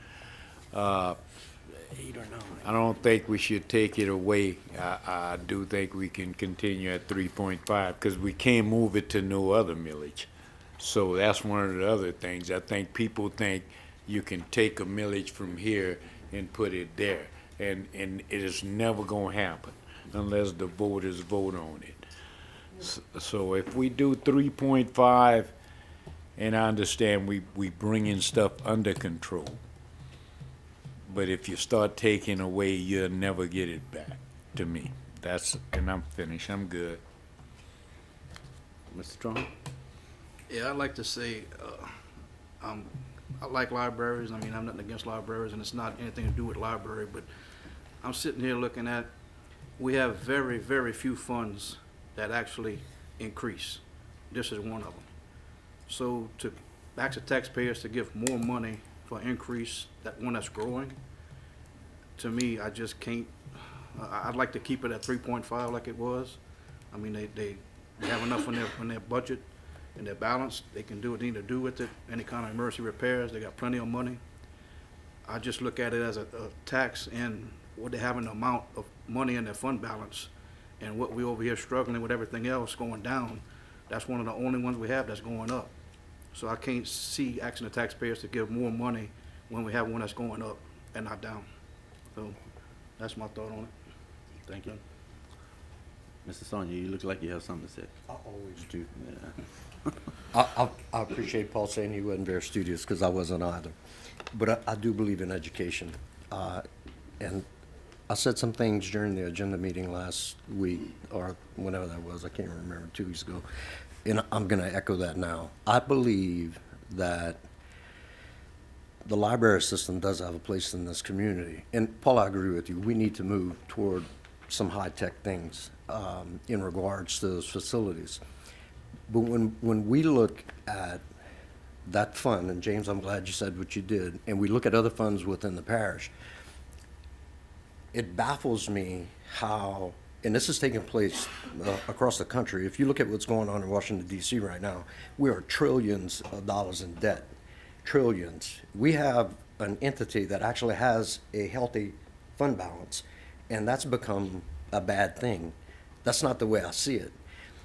Speaker 12: 8 or 9.
Speaker 4: I don't think we should take it away. I do think we can continue at 3.5 because we can't move it to no other millage. So that's one of the other things. I think people think you can take a millage from here and put it there, and it is never going to happen unless the voters vote on it. So if we do 3.5, and I understand we bringing stuff under control, but if you start taking away, you'll never get it back, to me. And I'm finished, I'm good.
Speaker 1: Mr. Strong?
Speaker 13: Yeah, I'd like to say, I like libraries. I mean, I'm nothing against libraries, and it's not anything to do with library, but I'm sitting here looking at, we have very, very few funds that actually increase. This is one of them. So to ask the taxpayers to give more money for increase, that one that's growing, to me, I just can't. I'd like to keep it at 3.5 like it was. I mean, they have enough in their budget and their balance. They can do what they need to do with it. Any kind of emergency repairs, they got plenty of money. I just look at it as a tax, and what they have an amount of money in their fund balance, and what we over here struggling with everything else going down. That's one of the only ones we have that's going up. So I can't see asking the taxpayers to give more money when we have one that's going up and not down. So that's my thought on it.
Speaker 1: Thank you. Mr. Sonia, you look like you have something to say.
Speaker 7: I always
Speaker 1: do. Yeah.
Speaker 7: I appreciate Paul saying he wasn't very studious, because I wasn't either. But I do believe in education. And I said some things during the agenda meeting last week, or whenever that was, I can't remember, 2 weeks ago. And I'm going to echo that now. I believe that the library system does have a place in this community. And Paul, I agree with you. We need to move toward some high-tech things in regards to those facilities. But when we look at that fund, and James, I'm glad you said what you did, and we look at other funds within the parish, it baffles me how, and this is taking place across the country. If you look at what's going on in Washington, D.C. right now, we are trillions of dollars in debt. Trillions. We have an entity that actually has a healthy fund balance, and that's become a bad thing. That's not the way I see it.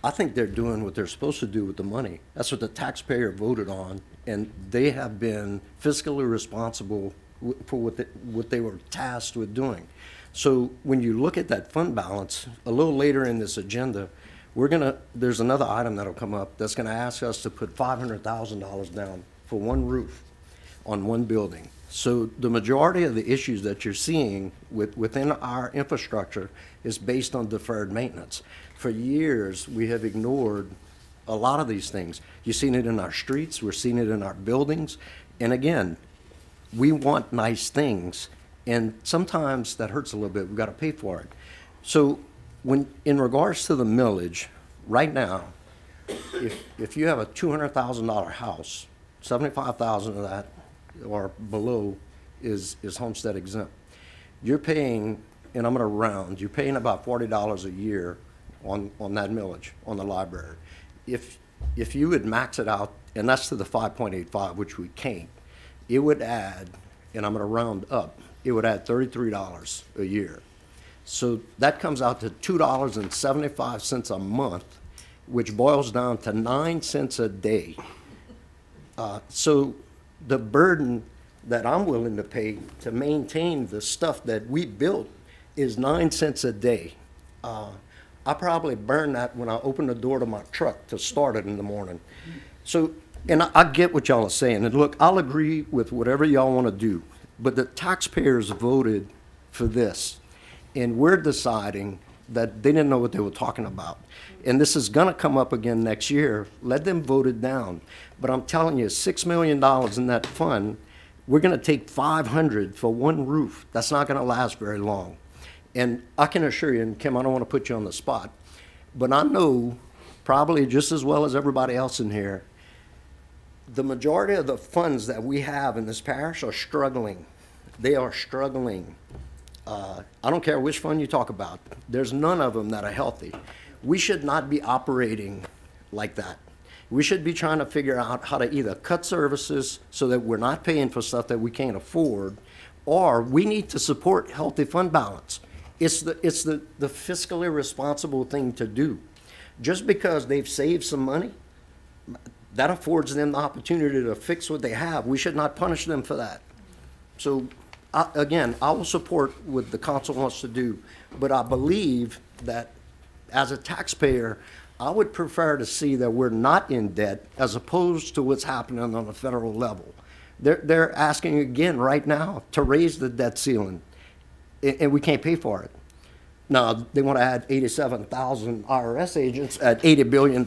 Speaker 7: I think they're doing what they're supposed to do with the money. That's what the taxpayer voted on, and they have been fiscally responsible for what they were tasked with doing. So when you look at that fund balance, a little later in this agenda, there's another item that'll come up that's gonna ask us to put $500,000 down for one roof on one building. So the majority of the issues that you're seeing within our infrastructure is based on deferred maintenance. For years, we have ignored a lot of these things. You've seen it in our streets, we're seeing it in our buildings, and again, we want nice things, And sometimes that hurts a little bit. We've got to pay for it. So in regards to the millage, right now, if you have a $200,000 house, 75,000 of that or below is homestead exempt. You're paying, and I'm going to round, you're paying about $40 a year on that millage, on the library. If you would max it out, and that's to the 5.85, which we can't, it would add, and I'm going to round up, it would add $33 a year. So that comes out to $2.75 a month, which boils down to 9 cents a day. So the burden that I'm willing to pay to maintain the stuff that we built is 9 cents a day. I probably burn that when I open the door to my truck to start it in the morning. So, and I get what y'all are saying. And look, I'll agree with whatever y'all want to do, but the taxpayers voted for this. And we're deciding that they didn't know what they were talking about. And this is gonna come up again next year. Let them vote it down. But I'm telling you, $6 million in that fund, we're gonna take 500 for one roof. That's not gonna last very long. And I can assure you, and Kim, I don't wanna put you on the spot, but I know probably just as well as everybody else in here, the majority of the funds that we have in this parish are struggling. They are struggling. I don't care which fund you talk about. There's none of them that are healthy. We should not be operating like that. We should be trying to figure out how to either cut services so that we're not paying for stuff that we can't afford, or we need to support healthy fund balance. It's the fiscally responsible thing to do. Just because they've saved some money, that affords them the opportunity to fix what they have. We should not punish them for that. So, again, I will support what the council wants to do, but I believe that as a taxpayer, I would prefer to see that we're not in debt as opposed to what's happening on the federal level. They're asking again right now to raise the debt ceiling, and we can't pay for it. Now, they want to add 87,000 IRS agents at $80 billion.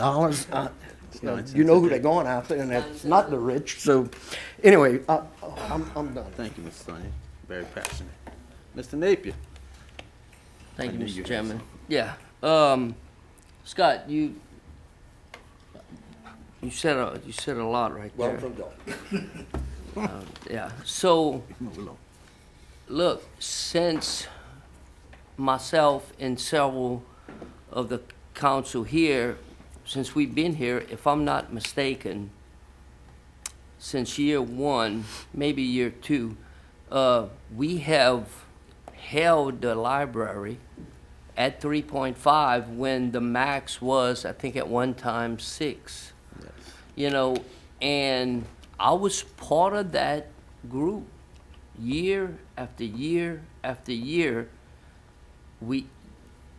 Speaker 7: You know who they're going after, and it's not the rich. So, anyway, I'm done.
Speaker 1: Thank you, Mr. Sonny. Very passionate. Mr. Napier.
Speaker 14: Thank you,
Speaker 1: I knew you
Speaker 14: Mr.
Speaker 1: had
Speaker 14: Chairman. Yeah. Scott, you said a lot right there.
Speaker 7: Well, from Dalton.
Speaker 14: Yeah. So, look, since myself and several of the council here, since we've been here, if I'm not mistaken, since year one, maybe year two, we have held the library at 3.5 when the max was, I think at one time, 6.
Speaker 1: Yes.
Speaker 14: You know, and I was part of that group year after year after year.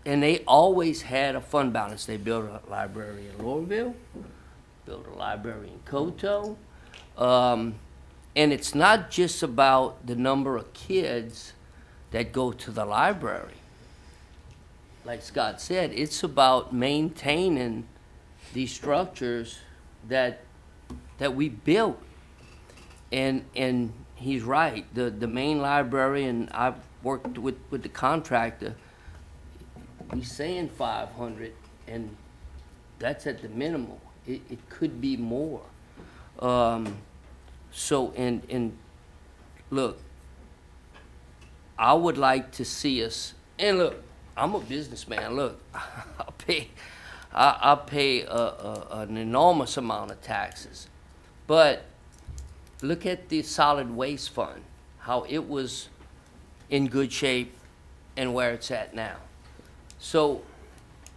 Speaker 14: And they always had a fund balance. They built a library in Lowellville, built a library in Coteau. And it's not just about the number of kids that go to the library. Like Scott said, it's about maintaining these structures that we built. And he's right. The main library, and I've worked with the contractor, he's saying 500, and that's at the minimum. It could be more. So, and look, I would like to see us, and look, I'm a businessman. Look, I pay an enormous amount of taxes, but look at the solid waste fund, how it was in good shape and where it's at now. So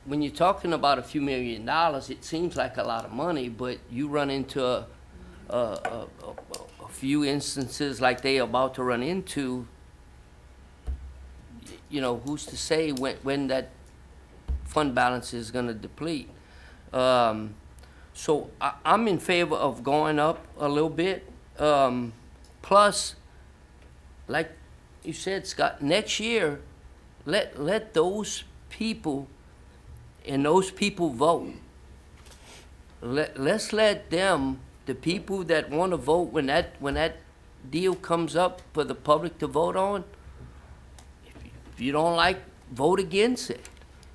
Speaker 14: when you're talking about a few $1 million, it seems like a lot of money, but you run into a few instances like they are about to run into. You know, who's to say when that fund balance is going to deplete? So I'm in favor of going up a little bit. Plus, like you said, Scott, next year, let those people and those people vote. Let's let them, the people that want to vote when that deal comes up for the public to vote on, If you don't like, vote against it.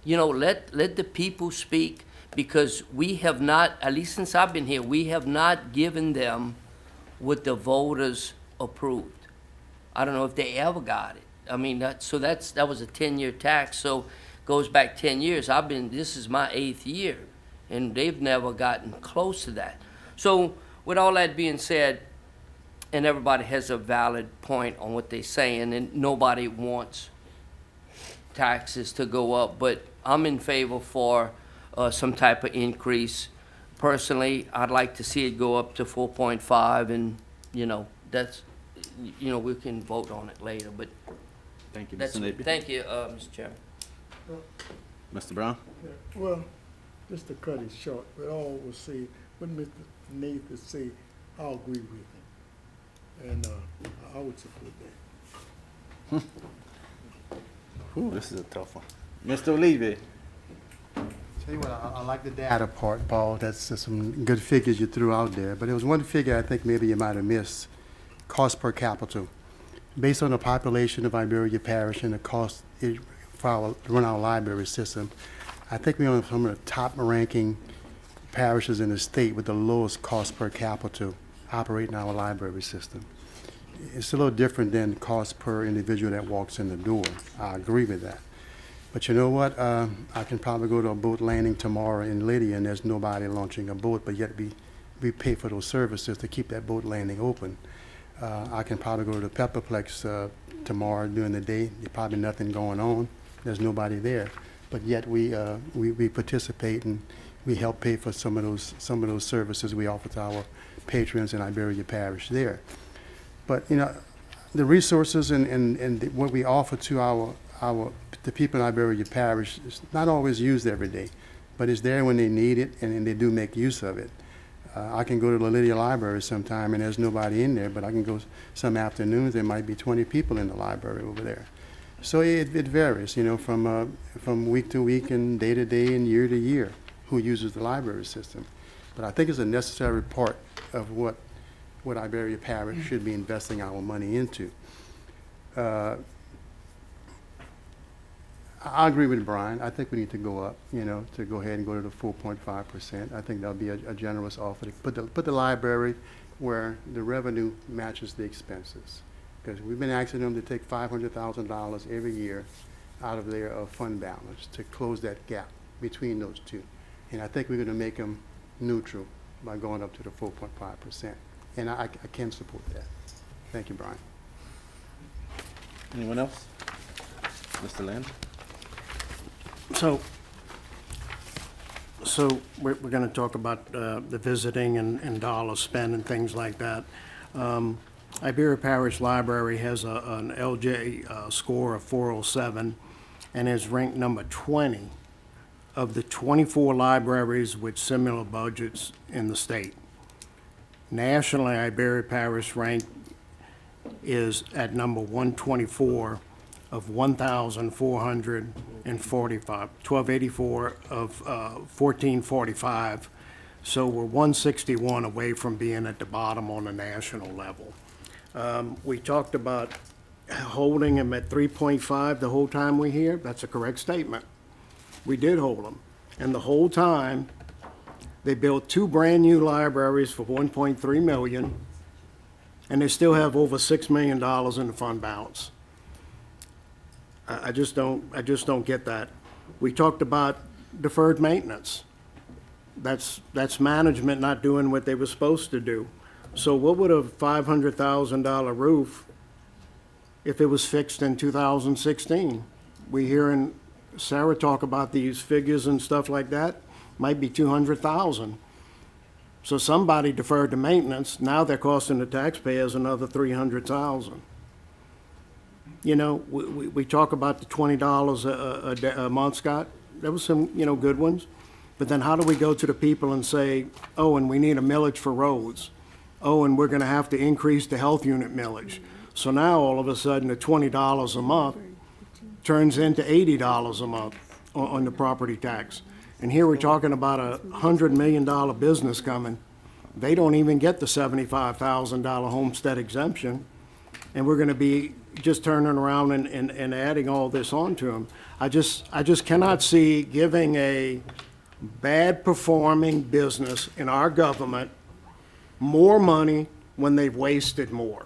Speaker 14: You know, let the people speak, because we have not, at least since I've been here, we have not given them what the voters approved. I don't know if they ever got it. I mean, that was a 10-year tax, so goes back 10 years. This is my 8th year, and they've never gotten close to that. So with all that being said, and everybody has a valid point on what they're saying, and nobody wants taxes to go up, but I'm in favor for some type of increase. Personally, I'd like to see it go up to 4.5, and, you know, that's, you know, we can vote on it later, but
Speaker 1: Thank you,
Speaker 14: that's,
Speaker 1: Mr. Napier.
Speaker 14: thank you, Mr. Chairman.
Speaker 1: Mr. Brown?
Speaker 15: Well, just to cut it short, we all will see, what Mr. Nathan say, I'll agree with him. And I would support that.
Speaker 1: Ooh, this is a tough one. Mr. Olive?
Speaker 8: Tell you what, I like the data part, Paul. That's some good figures you threw out there. But there was one figure I think maybe you might have missed, cost per capita. Based on the population of Iberia Parish and the cost to run our library system, I think we're on some of the top ranking parishes in the state with the lowest cost per capita operating our library system. It's a little different than cost per individual that walks in the door. I agree with that. But you know what? I can probably go to a boat landing tomorrow in Lydia and there's nobody launching a boat, but yet we pay for those services to keep that boat landing open. I can probably go to the Pepperplex tomorrow during the day. There's probably nothing going on. There's nobody there. But yet we participate and we help pay for some of those services we offer to our patrons in Iberia Parish there. But you know, the resources and what we offer to the people in Iberia Parish is not always used every day, but it's there when they need it and they do make use of it. I can go to the Lydia Library sometime and there's nobody in there, but I can go some afternoons, there might be 20 people in the library over there. So it varies, you know, from week to week and day to day and year to year who uses the library system. But I think it's a necessary part of what Iberia Parish should be investing our money into. I agree with Brian. I think we need to go up, you know, to go ahead and go to the 4.5%. I think that'll be a generous offer to put the library where the revenue matches the expenses. Because we've been asking them to take $500,000 every year out of their fund balance to close that gap between those two. And I think we're going to make them neutral by going up to the 4.5%. And I can support that. Thank you, Brian.
Speaker 1: Anyone else? Mr. Land?
Speaker 12: So we're going to talk about the visiting and dollars spent and things like that. Iberia Parish Library has an LJ score of 407 and is ranked number 20 of the 24 libraries with similar budgets in the state. Nationally, Iberia Parish rank is at number 124 of 1,445, 1284 of 1445. So we're 161 away from being at the bottom on the national level. We talked about holding them at 3.5 the whole time we're here. That's a correct statement. We did hold them. And the whole time, they built 2 brand-new libraries for $1.3 million, and they still have over $6 million in the fund balance. I just don't get that. We talked about deferred maintenance. That's management not doing what they were supposed to do. So what would a $500,000 roof, if it was fixed in 2016? We hearing Sarah talk about these figures and stuff like that, might be 200,000. So somebody deferred the maintenance, now they're costing the taxpayers another 300,000. You know, we talk about the $20 a month, Scott. There was some, you know, good ones. But then how do we go to the people and say, oh, and we need a millage for roads? Oh, and we're going to have to increase the health unit millage. So now all of a sudden the $20 a month turns into $80 a month on the property tax. And here we're talking about a $100 million business coming. They don't even get the $75,000 homestead exemption. and we're gonna be just turning around and adding all this on to them. I just cannot see giving a bad-performing business in our government more money when they've wasted more.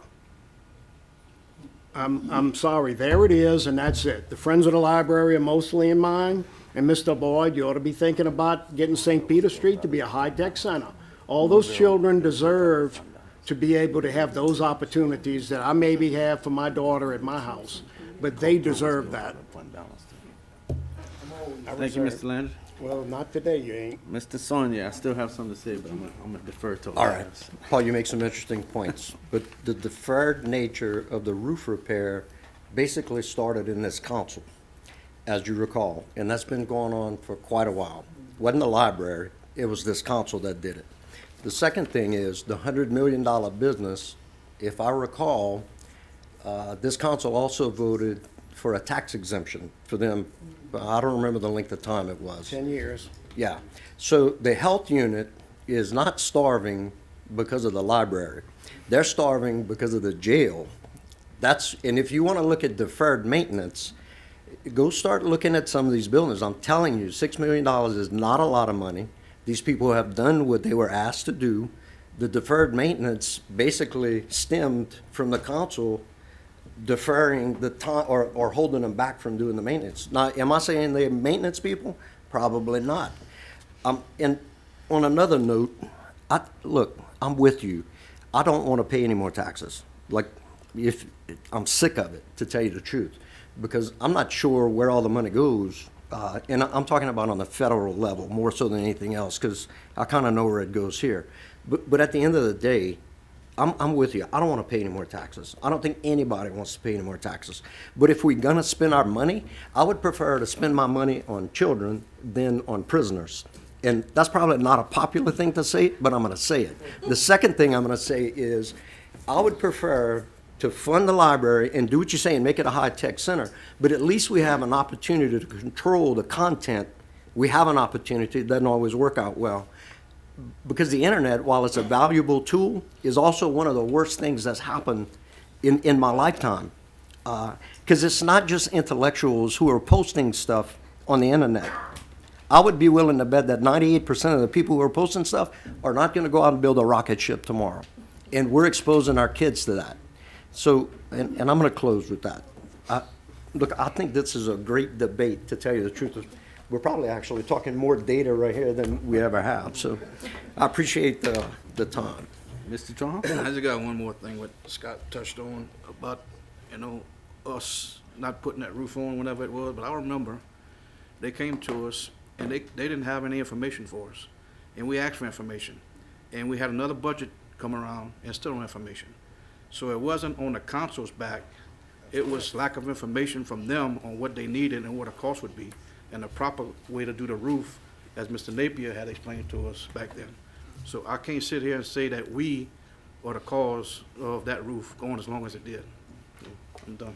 Speaker 12: I'm sorry, there it is, and that's it. The Friends of the Library are mostly in mind, and Mr. Boyd, you ought to be thinking about getting St. Peter Street to be a high-tech center. All those children deserve to be able to have those opportunities that I maybe have for my daughter at my house, but they deserve that.
Speaker 1: Thank you, Mr. Landry.
Speaker 12: Well, not today, you ain't.
Speaker 1: Mr. Sonia, I still have something to say, but I'm gonna defer to.
Speaker 7: All right. Paul, you make some interesting points, but the deferred nature of the roof repair basically started in this council, as you recall, and that's been going on for quite a while. Wasn't the library, it was this council that did it. The second thing is the $100 million business, if I recall, this council also voted for a tax exemption for them. I don't remember the length of time it was.
Speaker 12: 10 years.
Speaker 7: Yeah. So the health unit is not starving because of the library. They're starving because of the jail. And if you want to look at deferred maintenance, go start looking at some of these buildings. I'm telling you, $6 million is not a lot of money. These people have done what they were asked to do. The deferred maintenance basically stemmed from the council deferring the time or holding them back from doing the maintenance. Now, am I saying they're maintenance people? Probably not. And on another note, look, I'm with you. I don't want to pay any more taxes. Like, if I'm sick of it, to tell you the truth, because I'm not sure where all the money goes. And I'm talking about on the federal level more so than anything else, because I kind of know where it goes here. But at the end of the day, I'm with you. I don't want to pay any more taxes. I don't think anybody wants to pay any more taxes. But if we're going to spend our money, I would prefer to spend my money on children than on prisoners. And that's probably not a popular thing to say, but I'm going to say it. The second thing I'm going to say is I would prefer to fund the library and do what you say and make it a high-tech center, but at least we have an opportunity to control the content. We have an opportunity. It doesn't always work out well. Because the internet, while it's a valuable tool, is also one of the worst things that's happened in my lifetime. Because it's not just intellectuals who are posting stuff on the internet. I would be willing to bet that 98% of the people who are posting stuff are not going to go out and build a rocket ship tomorrow. And we're exposing our kids to that. So, and I'm going to close with that. Look, I think this is a great debate, to tell you the truth. We're probably actually talking more data right here than we ever have. So I appreciate the time.
Speaker 1: Mr. Trump?
Speaker 13: I just got one more thing what Scott touched on about, us not putting that roof on whenever it was, but I remember they came to us and they didn't have any information for us. And we asked for information. And we had another budget come around and still no information. So it wasn't on the council's back. It was lack of information from them on what they needed and what the cost would be and the proper way to do the roof, as Mr. Napier had explained to us back then. So I can't sit here and say that we are the cause of that roof going as long as it did. So I'm done.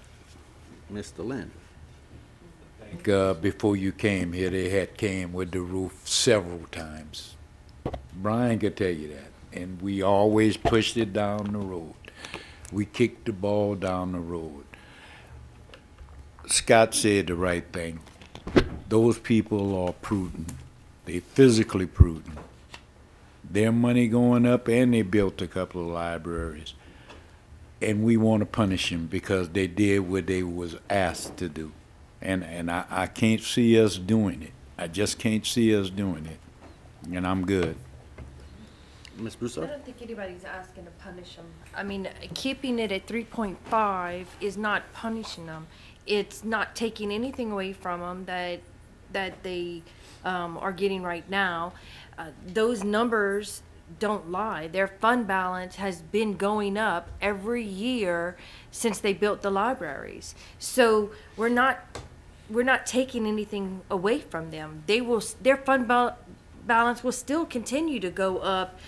Speaker 1: Mr. Lynn?
Speaker 4: Before you came here, they had came with the roof several times. Brian could tell you that. And we always pushed it down the road. We kicked the ball down the road. Scott said the right thing. Those people are prudent. They physically prudent. Their money going up, and they built a couple of libraries. And we want to punish them because they did what they was asked to do. And I can't see us doing it. I just can't see us doing it. And I'm good.
Speaker 1: Ms. Broussard?
Speaker 10: I don't think anybody's asking to punish them. I mean, keeping it at 3.5 is not punishing them. It's not taking anything away from them that they are getting right now. Those numbers don't lie. Their fund balance has been going up every year since they built the libraries. So we're not taking anything away from them. Their fund balance will still continue to go up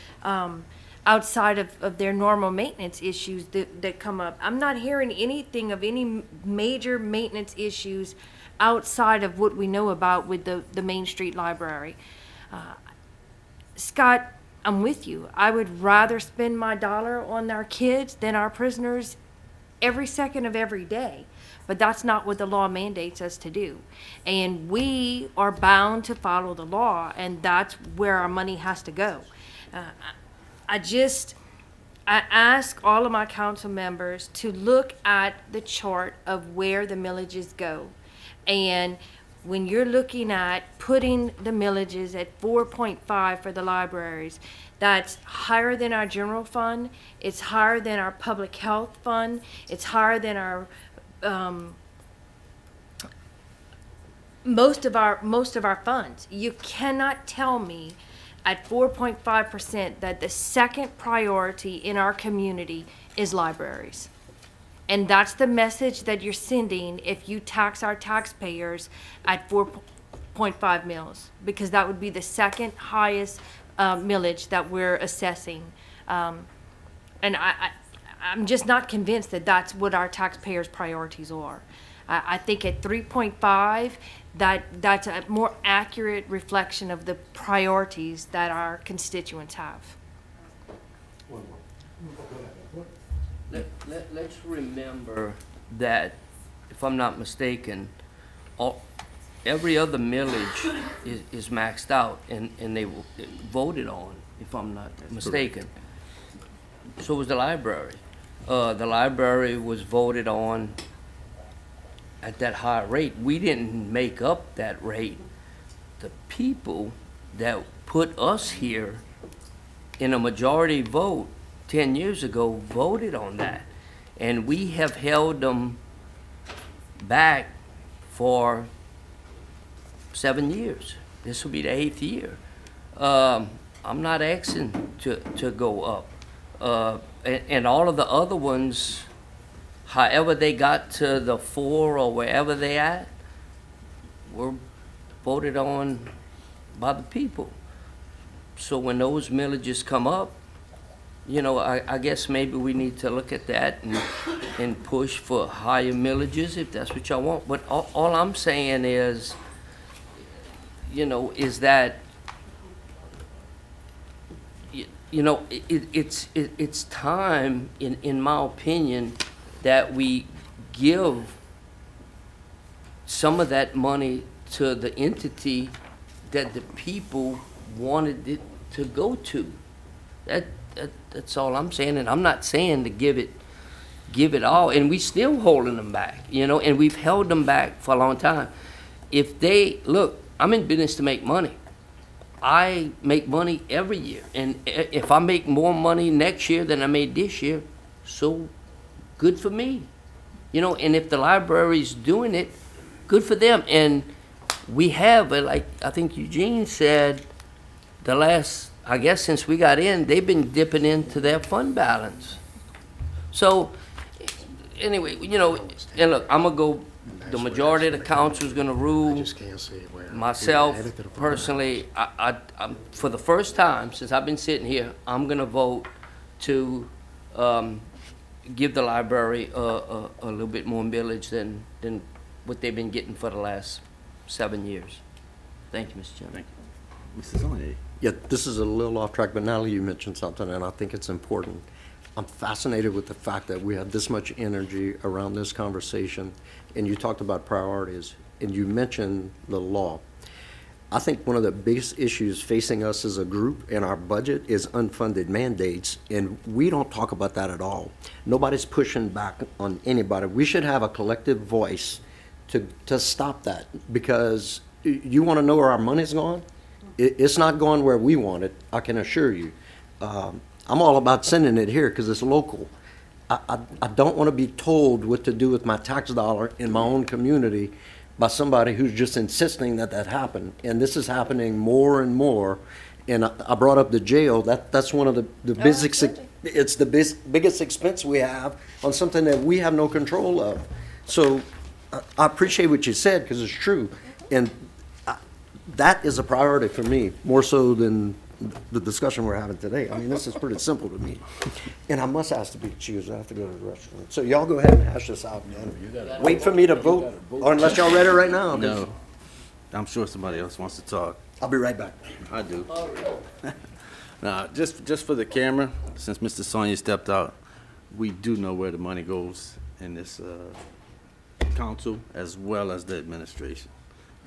Speaker 10: outside of their normal maintenance issues that come up. I'm not hearing anything of any major maintenance issues outside of what we know about with the Main Street Library. Scott, I'm with you. I would rather spend my dollar on our kids than our prisoners every second of every day. But that's not what the law mandates us to do. And we are bound to follow the law, and that's where our money has to go. I ask all of my council members to look at the chart of where the millages go. And when you're looking at putting the millages at 4.5 for the libraries, that's higher than our general fund, it's higher than our public health fund, it's higher than our most of our funds. You cannot tell me at 4.5% that the second priority in our community is libraries. And that's the message that you're sending if you tax our taxpayers at 4.5 mils, because that would be the second highest millage that we're assessing. And I'm just not convinced that that's what our taxpayers' priorities are. I think at 3.5, that's a more accurate reflection of the priorities that our constituents have.
Speaker 14: Let's remember that, if I'm not mistaken, every other millage is maxed out and they voted on, if I'm not mistaken. So was the library. The library was voted on at that high rate. We didn't make up that rate. The people that put us here in a majority vote 10 years ago voted on that. And we have held them back for 7 years. This will be the 8th year. I'm not asking to go up. And all of the other ones, however they got to the 4 or wherever they at, were voted on by the people. So when those millages come up, you know, I guess maybe we need to look at that and push for higher millages if that's what y'all want. But all I'm saying is, you know, is that, you know, it's time, in my opinion, that we give some of that money to the entity that the people wanted it to go to. That's all I'm saying, and I'm not saying to give it all, and we still holding them back, you know, and we've held them back for a long time. If they, look, I'm in business to make money. I make money every year, and if I make more money next year than I made this year, so good for me. You know, and if the library's doing it, good for them. And we have, like I think Eugene said, the last, I guess since we got in, they've been dipping into their fund balance. So, anyway, you know, and look, I'm gonna go, the majority of the council's gonna rule. Myself, personally, I'm, for the first time since I've been sitting here, I'm gonna vote to give the library a little bit more millage than what they've been getting for the last 7 years. Thank you, Mr. Chairman.
Speaker 1: Thank you. Mrs. Zone.
Speaker 7: Yeah, this is a little off track, but Natalie, you mentioned something, and I think it's important. I'm fascinated with the fact that we had this much energy around this conversation, and you talked about priorities, and you mentioned the law. I think one of the biggest issues facing us as a group in our budget is unfunded mandates, and we don't talk about that at all. Nobody's pushing back on anybody. We should have a collective voice to stop that, because you want to know where our money's going? It's not going where we want it, I can assure you. I'm all about sending it here because it's local. I don't want to be told what to do with my tax dollar in my own community by somebody who's just insisting that happen. And this is happening more and more. And I brought up the jail. That's one of the it's the biggest expense we have on something that we have no control of. So I appreciate what you said, because it's true. And that is a priority for me, more so than the discussion we're having today. I mean, this is pretty simple to me. And I must ask to be excused. I have to go to the restroom. So y'all go ahead and hash this out, man. Wait for me to vote, or unless y'all ready right now.
Speaker 1: No. I'm sure somebody else wants to talk.
Speaker 7: I'll be right back.
Speaker 1: I do. Now, just for the camera, since Mr. Sonia stepped out, we do know where the money goes, in this council as well as the administration.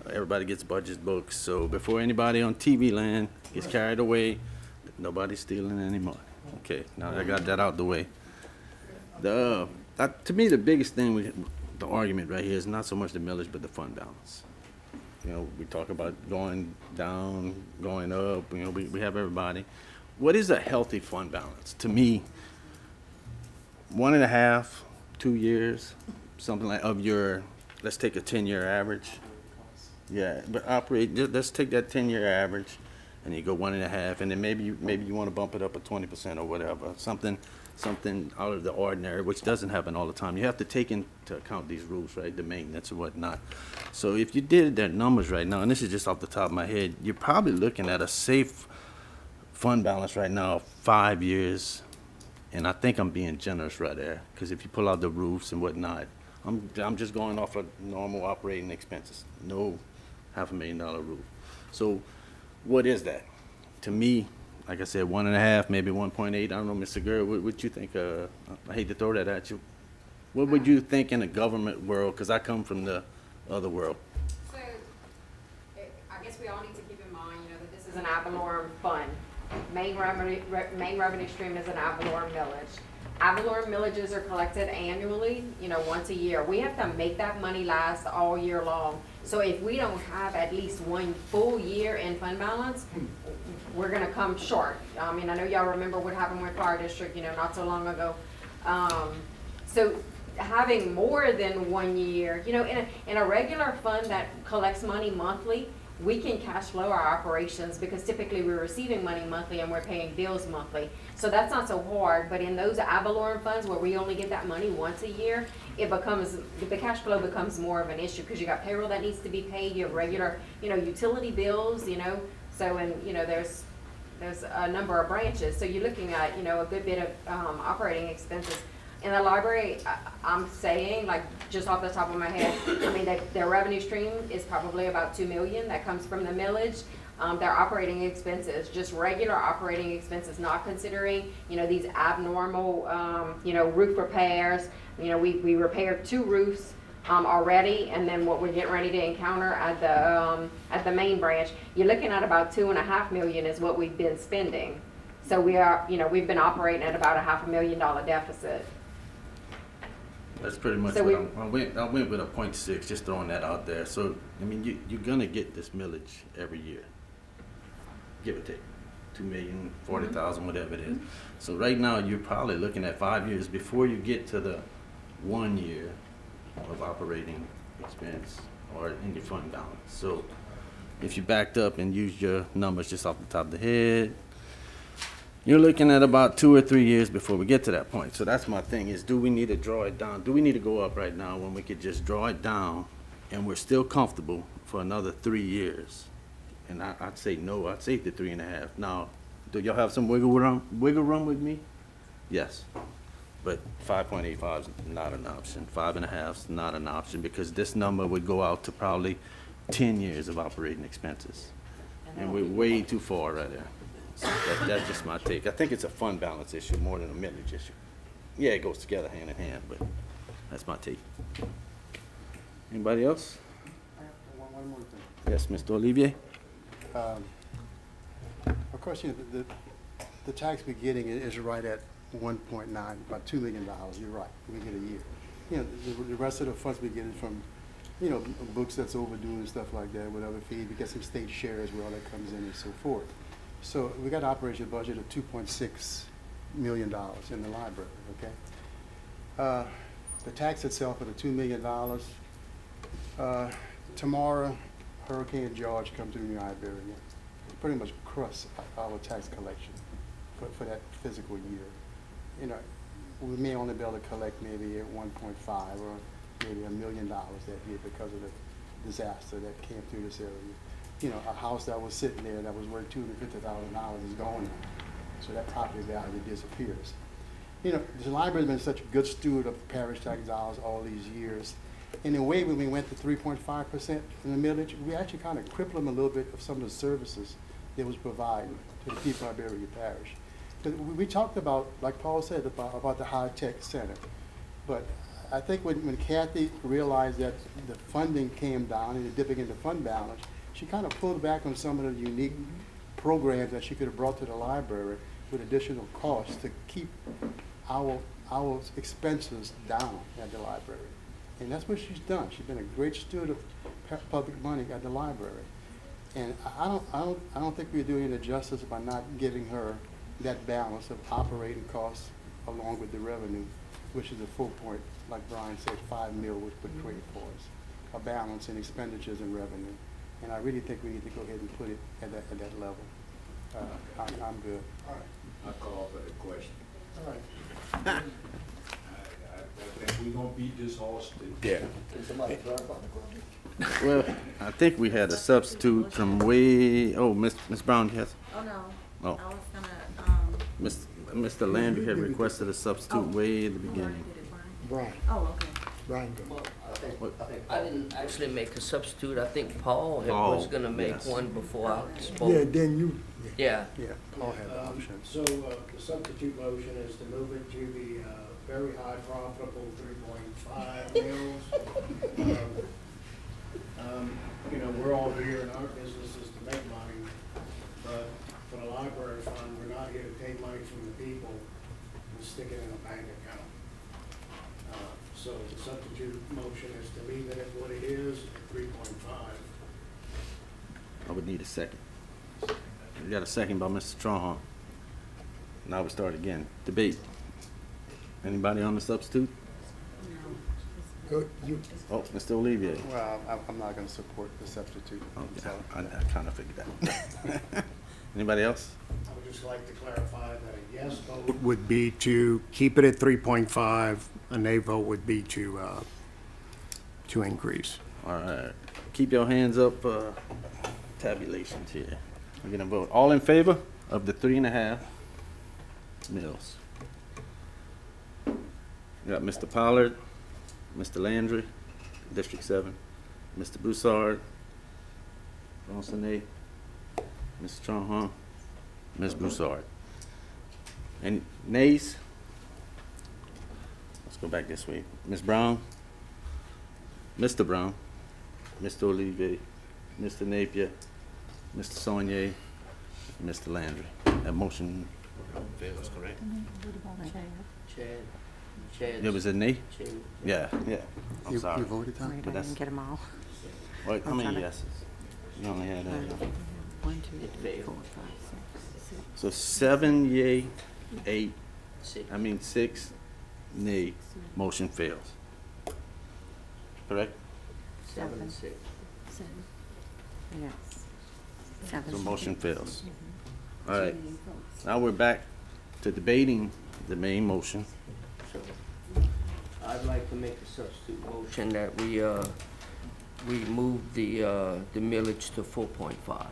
Speaker 1: Everybody gets budget books, so before anybody on TV land gets carried away, nobody's stealing any money. Okay, now I got that out the way. To me, the biggest thing, the argument right here is not so much the millage, but the fund balance. You know, we talk about going down, going up, you know, we have everybody. What is a healthy fund balance? To me, 1.5, 2 years, something like of your, let's take a 10-year average. Yeah, but let's take that 10-year average and you go 1.5, and then maybe you want to bump it up 20% or whatever, something out of the ordinary, which doesn't happen all the time. You have to take into account these rules, right, the maintenance and whatnot. So if you did their numbers right now, and this is just off the top of my head, you're probably looking at a safe fund balance right now of 5 years, and I think I'm being generous right there, because if you pull out the roofs and whatnot, I'm just going off of normal operating expenses, no $500,000 roof. So what is that? To me, like I said, 1.5, maybe 1.8. I don't know, Mr. Gurr, what you think? I hate to throw that at you. What would you think in the government world? Because I come from the other world.
Speaker 16: So, I guess we all need to keep in mind, you know, that this is an ad valorem fund. Main revenue stream is an ad valorem millage. Ad valorem millages are collected annually, you know, once a year. We have to make that money last all year long. So if we don't have at least one full year in fund balance, we're gonna come short. I mean, I know y'all remember what happened with Fire District, you know, not so long ago. So having more than 1 year, you know, in a regular fund that collects money monthly, we can cash flow our operations because typically we're receiving money monthly and we're paying bills monthly. So that's not so hard, but in those ad valorem funds where we only get that money once a year, the cash flow becomes more of an issue because you got payroll that needs to be paid, you have regular, you know, utility bills, you know, so, and, you know, there's a number of branches. So you're looking at, you know, a good bit of operating expenses. In the library, I'm saying, like, just off the top of my head, I mean, their revenue stream is probably about $2 million that comes from the millage. Their operating expenses, just regular operating expenses, not considering, you know, these abnormal, you know, roof repairs. You know, we repaired 2 roofs already, and then what we're getting ready to encounter at the main branch, you're looking at about $2.5 million is what we've been spending. So we are, you know, we've been operating at about a $500,000 deficit.
Speaker 1: That's pretty much
Speaker 16: So
Speaker 1: what I went with a 0.6, just throwing that out there. So, I mean, you're gonna get this millage every year, give or take, 2 million, 40,000, whatever it is. So right now, you're probably looking at 5 years before you get to the 1 year of operating expense or in your fund balance. So if you backed up and used your numbers just off the top of the head, you're looking at about 2 or 3 years before we get to that point. So that's my thing is, do we need to draw it down? Do we need to go up right now when we could just draw it down and we're still comfortable for another 3 years? And I'd say no, I'd say the 3.5. Now, do y'all have some wiggle room with me? Yes. But 5.85 is not an option. 5.5 is not an option because this number would go out to probably 10 years of operating expenses. And we're way too far right there. So that's just my take. I think it's a fund balance issue more than a millage issue. Yeah, it goes together hand in hand, but that's my take. Anybody else?
Speaker 8: One more thing.
Speaker 1: Yes, Mr. Olivier?
Speaker 8: Of course, you know, the tax we're getting is right at 1.9, about $2 million. You're right, we get a year. You know, the rest of the funds we get is from, you know, books that's overdue and stuff like that, whatever fee. We get some state share as well that comes in and so forth. So we got an operation budget of $2.6 million in the library, okay? The tax itself for the $2 million, tomorrow, Hurricane George comes through the Iberia. Pretty much crush our tax collection for that physical year. You know, we may only be able to collect maybe at 1.5 or maybe $1 million that year because of the disaster that came through this area. You know, a house that was sitting there that was worth $250,000 is gone now. So that property value disappears. You know, the library's been such a good steward of parish tax dollars all these years. In a way, when we went to 3.5% in the millage, we actually kind of crippled them a little bit of some of the services they was providing to the people of Iberia Parish. We talked about, like Paul said, about the high-tech center. But I think when Kathy realized that the funding came down and the dipping in the fund balance, she kind of pulled back on some of the unique programs that she could have brought to the library with additional costs to keep our expenses down at the library. And that's what she's done. She's been a great steward of public money at the library. And I don't think we're doing it justice by not giving her that balance of operating costs along with the revenue, which is a full point, like Brian said, 5 mil would create for us, a balance in expenditures and revenue. And I really think we need to go ahead and put it at that level. I'm good.
Speaker 15: All right,
Speaker 4: I call for the question.
Speaker 15: all right.
Speaker 4: I think we're gonna beat this horse to death.
Speaker 1: Well, I think we had a substitute from Ms. Brown, yes?
Speaker 5: Oh, no.
Speaker 1: Oh.
Speaker 5: I was gonna,
Speaker 1: Mr. Landry had requested a substitute way at the beginning.
Speaker 15: Brian,
Speaker 5: oh, okay.
Speaker 15: Brian, go.
Speaker 14: I didn't actually make a substitute. I think Paul was gonna make
Speaker 1: yes.
Speaker 14: one before I
Speaker 15: Yeah,
Speaker 14: spoke.
Speaker 15: then you,
Speaker 14: Yeah.
Speaker 8: Yeah, Paul had the option.
Speaker 12: So, the substitute motion is to move it to the, very high profitable 3.5 mils. You know, we're all here in our business is to make money, but for the library fund, we're not here to take money from the people and stick it in a bank account. So the substitute motion is to leave it at what it is, at 3.5.
Speaker 1: I would need a second. We got a second by Mr. Stronghold. Now we start again. Debate. Anybody on the substitute?
Speaker 15: go, you,
Speaker 1: Oh, Mr. Olivier.
Speaker 8: Well, I'm not gonna support the substitute.
Speaker 1: Okay, I kind of figured that. Anybody else?
Speaker 12: I would just like to clarify that a yes vote would be to keep it at 3.5, a nay vote would be to increase.
Speaker 1: All right. Keep your hands up for tabulations here. We're gonna vote. All in favor of the 3.5 mils? We got Mr. Pollard, Mr. Landry, District 7, Mr. Broussard, Ronsonet, Mr. Stronghold, Ms. Broussard. Any nays? Let's go back this way. Ms. Brown, Mr. Brown, Mr. Olivier, Mr. Napier, Mr. Saunier, and Mr. Landry. That motion fails, correct?
Speaker 14: Chad.
Speaker 1: It was a nay?
Speaker 14: Chad.
Speaker 1: Yeah. I'm
Speaker 8: You
Speaker 1: sorry.
Speaker 8: voted, Tom?
Speaker 5: Wait,
Speaker 1: But
Speaker 5: I
Speaker 1: that's-
Speaker 5: didn't get them all.
Speaker 1: Wait, how
Speaker 5: I'm
Speaker 1: many
Speaker 5: trying to-
Speaker 1: yeses? You only had,
Speaker 5: 1, 2,
Speaker 14: It
Speaker 5: 3,
Speaker 14: failed.
Speaker 5: 4, 5, 6, 7.
Speaker 1: so 7 yea,
Speaker 14: 6.
Speaker 1: 6 nay, motion fails. Correct?
Speaker 14: 7 and 6.
Speaker 5: 7. Yes. 7.
Speaker 1: So motion fails. All right, now we're back to debating the main motion.
Speaker 14: So I'd like to make a substitute motion that we move the millage to 4.5.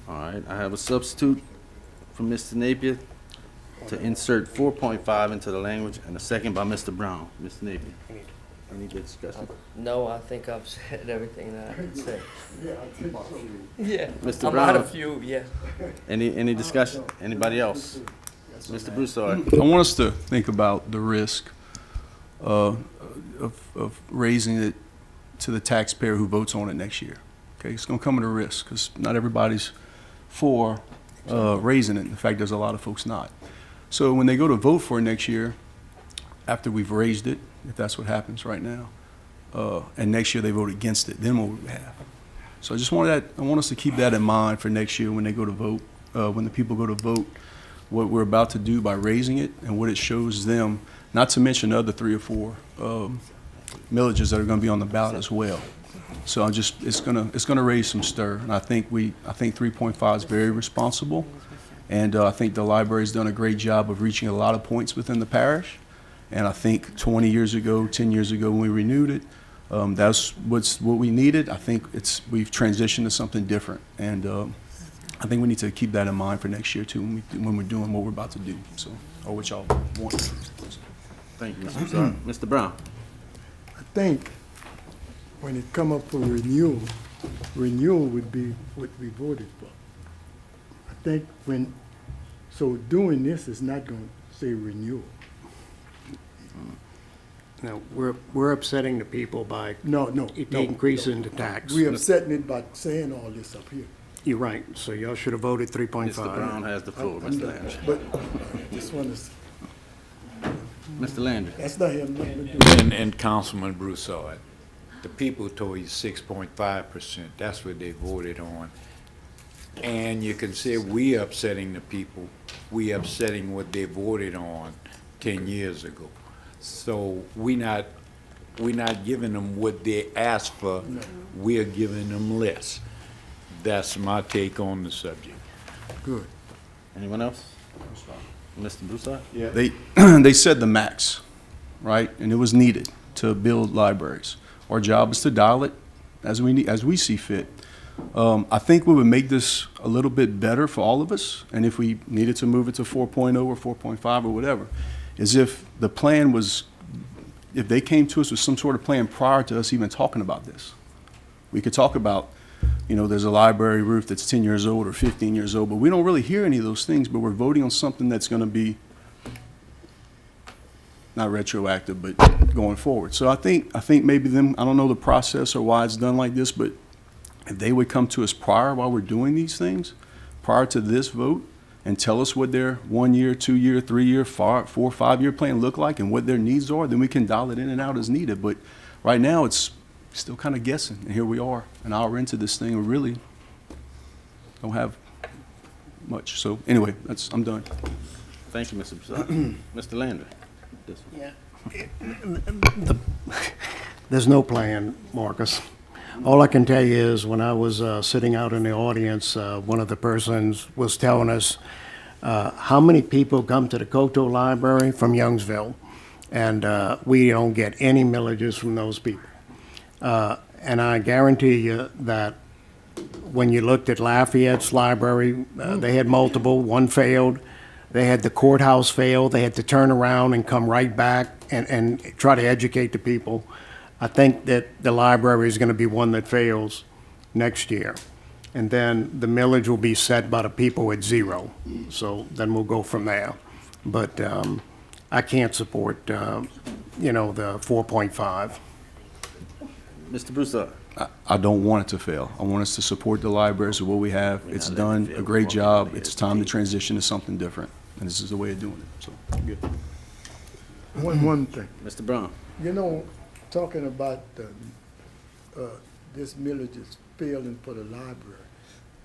Speaker 1: All right, I have a substitute from Mr. Napier to insert 4.5 into the language, and a second by Mr. Brown. Mr. Napier, any discussion?
Speaker 14: No, I think I've said everything that I can say.
Speaker 15: yeah, I think so.
Speaker 14: Yeah.
Speaker 1: Mr.
Speaker 14: I'm
Speaker 1: Brown.
Speaker 14: out of fuel, yeah.
Speaker 1: Any discussion? Anybody else? Mr. Broussard?
Speaker 2: I want us to think about the risk of raising it to the taxpayer who votes on it next year. Okay, it's gonna come at a risk, because not everybody's for raising it. In fact, there's a lot of folks not. So when they go to vote for it next year, after we've raised it, if that's what happens right now, and next year they vote against it, then what would we have? So I want us to keep that in mind for next year when they go to vote, when the people go to vote, what we're about to do by raising it and what it shows them, not to mention the other 3 or 4 millages that are gonna be on the ballot as well. So it's gonna raise some stir, and I think 3.5 is very responsible, and I think the library's done a great job of reaching a lot of points within the parish. And I think 20 years ago, 10 years ago, when we renewed it, that's what we needed. I think we've transitioned to something different, and I think we need to keep that in mind for next year too, when we're doing what we're about to do. So, or what y'all want.
Speaker 1: Thank you, Mr. Broussard. Mr. Brown?
Speaker 15: I think when it come up for renewal would be what we voted for. I think so doing this is not gonna say renewal.
Speaker 12: No, we're upsetting the people by
Speaker 15: No.
Speaker 12: increasing the tax.
Speaker 15: We upsetting it by saying all this up here.
Speaker 12: You're right, so y'all should have voted 3.5.
Speaker 1: Mr. Brown has the floor, Mr. Landry.
Speaker 15: But just want to,
Speaker 1: Mr. Landry.
Speaker 15: that's not him, nothing to do.
Speaker 4: And Councilman Broussard, the people told you 6.5%, that's what they voted on. And you can say we upsetting the people, we upsetting what they voted on 10 years ago. So we not giving them what they asked for, we are giving them less. That's my take on the subject.
Speaker 15: Good.
Speaker 1: Anyone else? Mr. Broussard?
Speaker 2: They said the max, right? And it was needed to build libraries. Our job is to dial it as we see fit. I think we would make this a little bit better for all of us, and if we needed to move it to 4.0 or 4.5 or whatever, is if the plan was, if they came to us with some sort of plan prior to us even talking about this. We could talk about, there's a library roof that's 10 years old or 15 years old, but we don't really hear any of those things, but we're voting on something that's going to be not retroactive, but going forward. So I think maybe them, I don't know the process or why it's done like this, but if they would come to us prior while we're doing these things, prior to this vote, and tell us what their 1 year, 2 year, 3 year, 4 or 5 year plan look like and what their needs are, then we can dial it in and out as needed. But right now, it's still kind of guessing, and here we are, an hour into this thing, and really don't have much. So anyway, I'm done.
Speaker 1: Thank you, Mr. Broussard. Mr. Landry?
Speaker 12: There's no plan, Marcus. All I can tell you is when I was sitting out in the audience, one of the persons was telling us how many people come to the Coteau Library from Youngsville, and we don't get any millages from those people. And I guarantee you that when you looked at Lafayette's library, they had multiple, one failed. They had the courthouse fail. They had to turn around and come right back and try to educate the people. I think that the library is going to be one that fails next year. And then the millage will be set by the people at 0. So then we'll go from there. But I can't support, the 4.5.
Speaker 1: Mr. Broussard?
Speaker 2: I don't want it to fail. I want us to support the libraries of what we have. It's done a great job. It's time to transition to something different, and this is the way of doing it. So, good.
Speaker 15: One thing.
Speaker 1: Mr. Brown?
Speaker 15: Talking about this millage is failing for the library.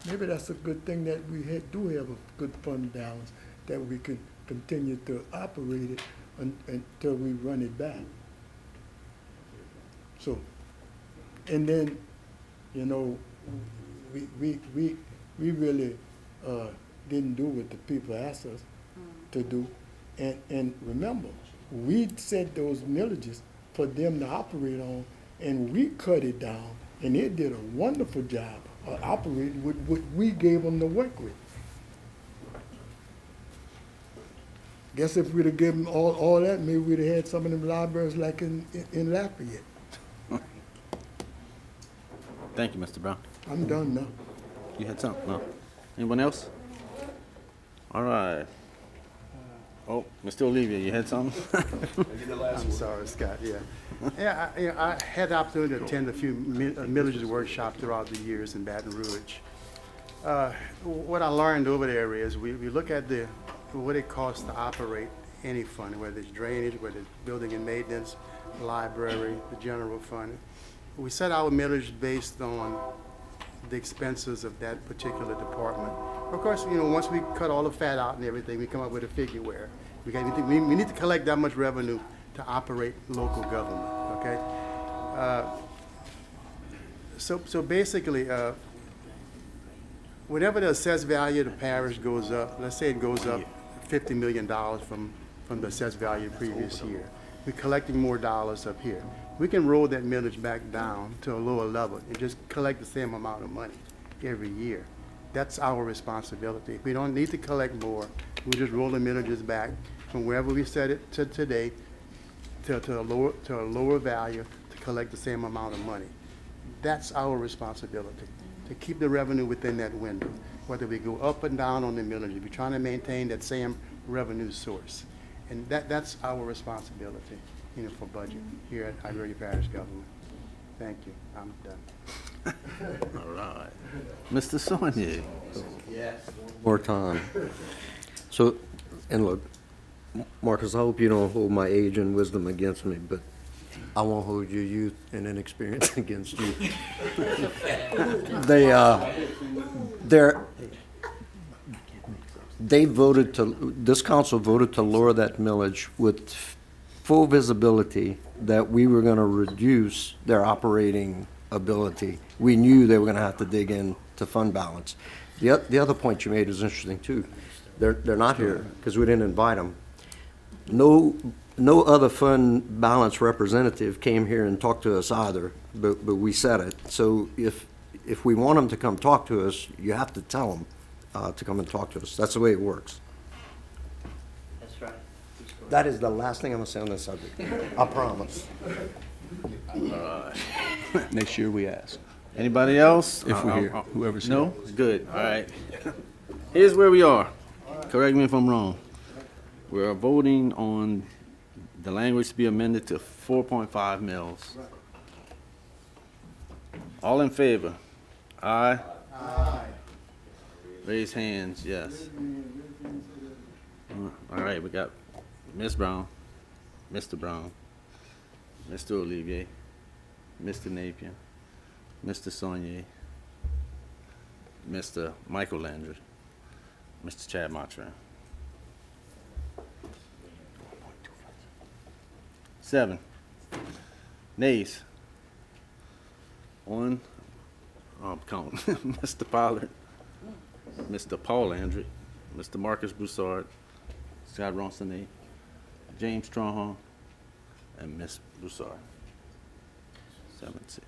Speaker 15: Maybe that's a good thing that we do have a good fund balance, that we can continue to operate it until we run it back. So, and then, we really didn't do what the people asked us to do. And remember, we set those millages for them to operate on, and we cut it down, and they did a wonderful job of operating with what we gave them to work with. Guess if we'd have given them all that, maybe we'd have had some of them libraries like in Lafayette.
Speaker 1: Thank you, Mr. Brown.
Speaker 15: I'm done now.
Speaker 1: You had something? No? Anyone else? All right. Oh, Mr. Olivia, you had something?
Speaker 8: I'm sorry, Scott, yeah. I had the opportunity to attend a few millage workshops throughout the years in Baton Rouge. What I learned over there is we look at what it costs to operate any fund, whether it's drainage, whether it's building and maintenance, library, the general fund. We set our millage based on the expenses of that particular department. Of course, once we cut all the fat out and everything, we come up with a figure where we need to collect that much revenue to operate local government, okay? So basically, whenever the assessed value of the parish goes up, let's say it goes up $50 million from the assessed value previous year, we're collecting more dollars up here. We can roll that millage back down to a lower level and just collect the same amount of money every year. That's our responsibility. If we don't need to collect more, we just roll the millages back from wherever we set it to today to a lower value to collect the same amount of money. That's our responsibility, to keep the revenue within that window. Whether we go up and down on the millage, we're trying to maintain that same revenue source. And that's our responsibility. for budget here at Hialeah Parish Government. Thank you. I'm done.
Speaker 1: All right. Mr. Sonia?
Speaker 7: More time. So, and look, Marcus, I hope you don't hold my age and wisdom against me, but I won't hold your youth and inexperience against you. This council voted to lower that millage with full visibility that we were gonna reduce their operating ability. We knew they were gonna have to dig in to fund balance. The other point you made is interesting too. They're not here because we didn't invite them. No other fund balance representative came here and talked to us either, but we said it. So if we want them to come talk to us, you have to tell them to come and talk to us. That's the way it works.
Speaker 14: That's right.
Speaker 7: That is the last thing I'm gonna say on this subject. I promise.
Speaker 2: Next year we ask.
Speaker 1: Anybody else?
Speaker 2: If we're here, whoever's here.
Speaker 1: No? Good, all right. Here's where we are. Correct me if I'm wrong. We are voting on the language to be amended to 4.5 mils. All in favor? Aye? Aye. Raise hands, yes. All right, we got Ms. Brown, Mr. Brown, Mr. Olivier, Mr. Napier, Mr. Saunier, Mr. Michael Landry, Mr. Chad Mottram. 7. Nays. 1. Count. Mr. Pollard, Mr. Paul Landry, Mr. Marcus Broussard, Scott Ronsonet, James Strongholm, and Ms. Broussard. 7-6.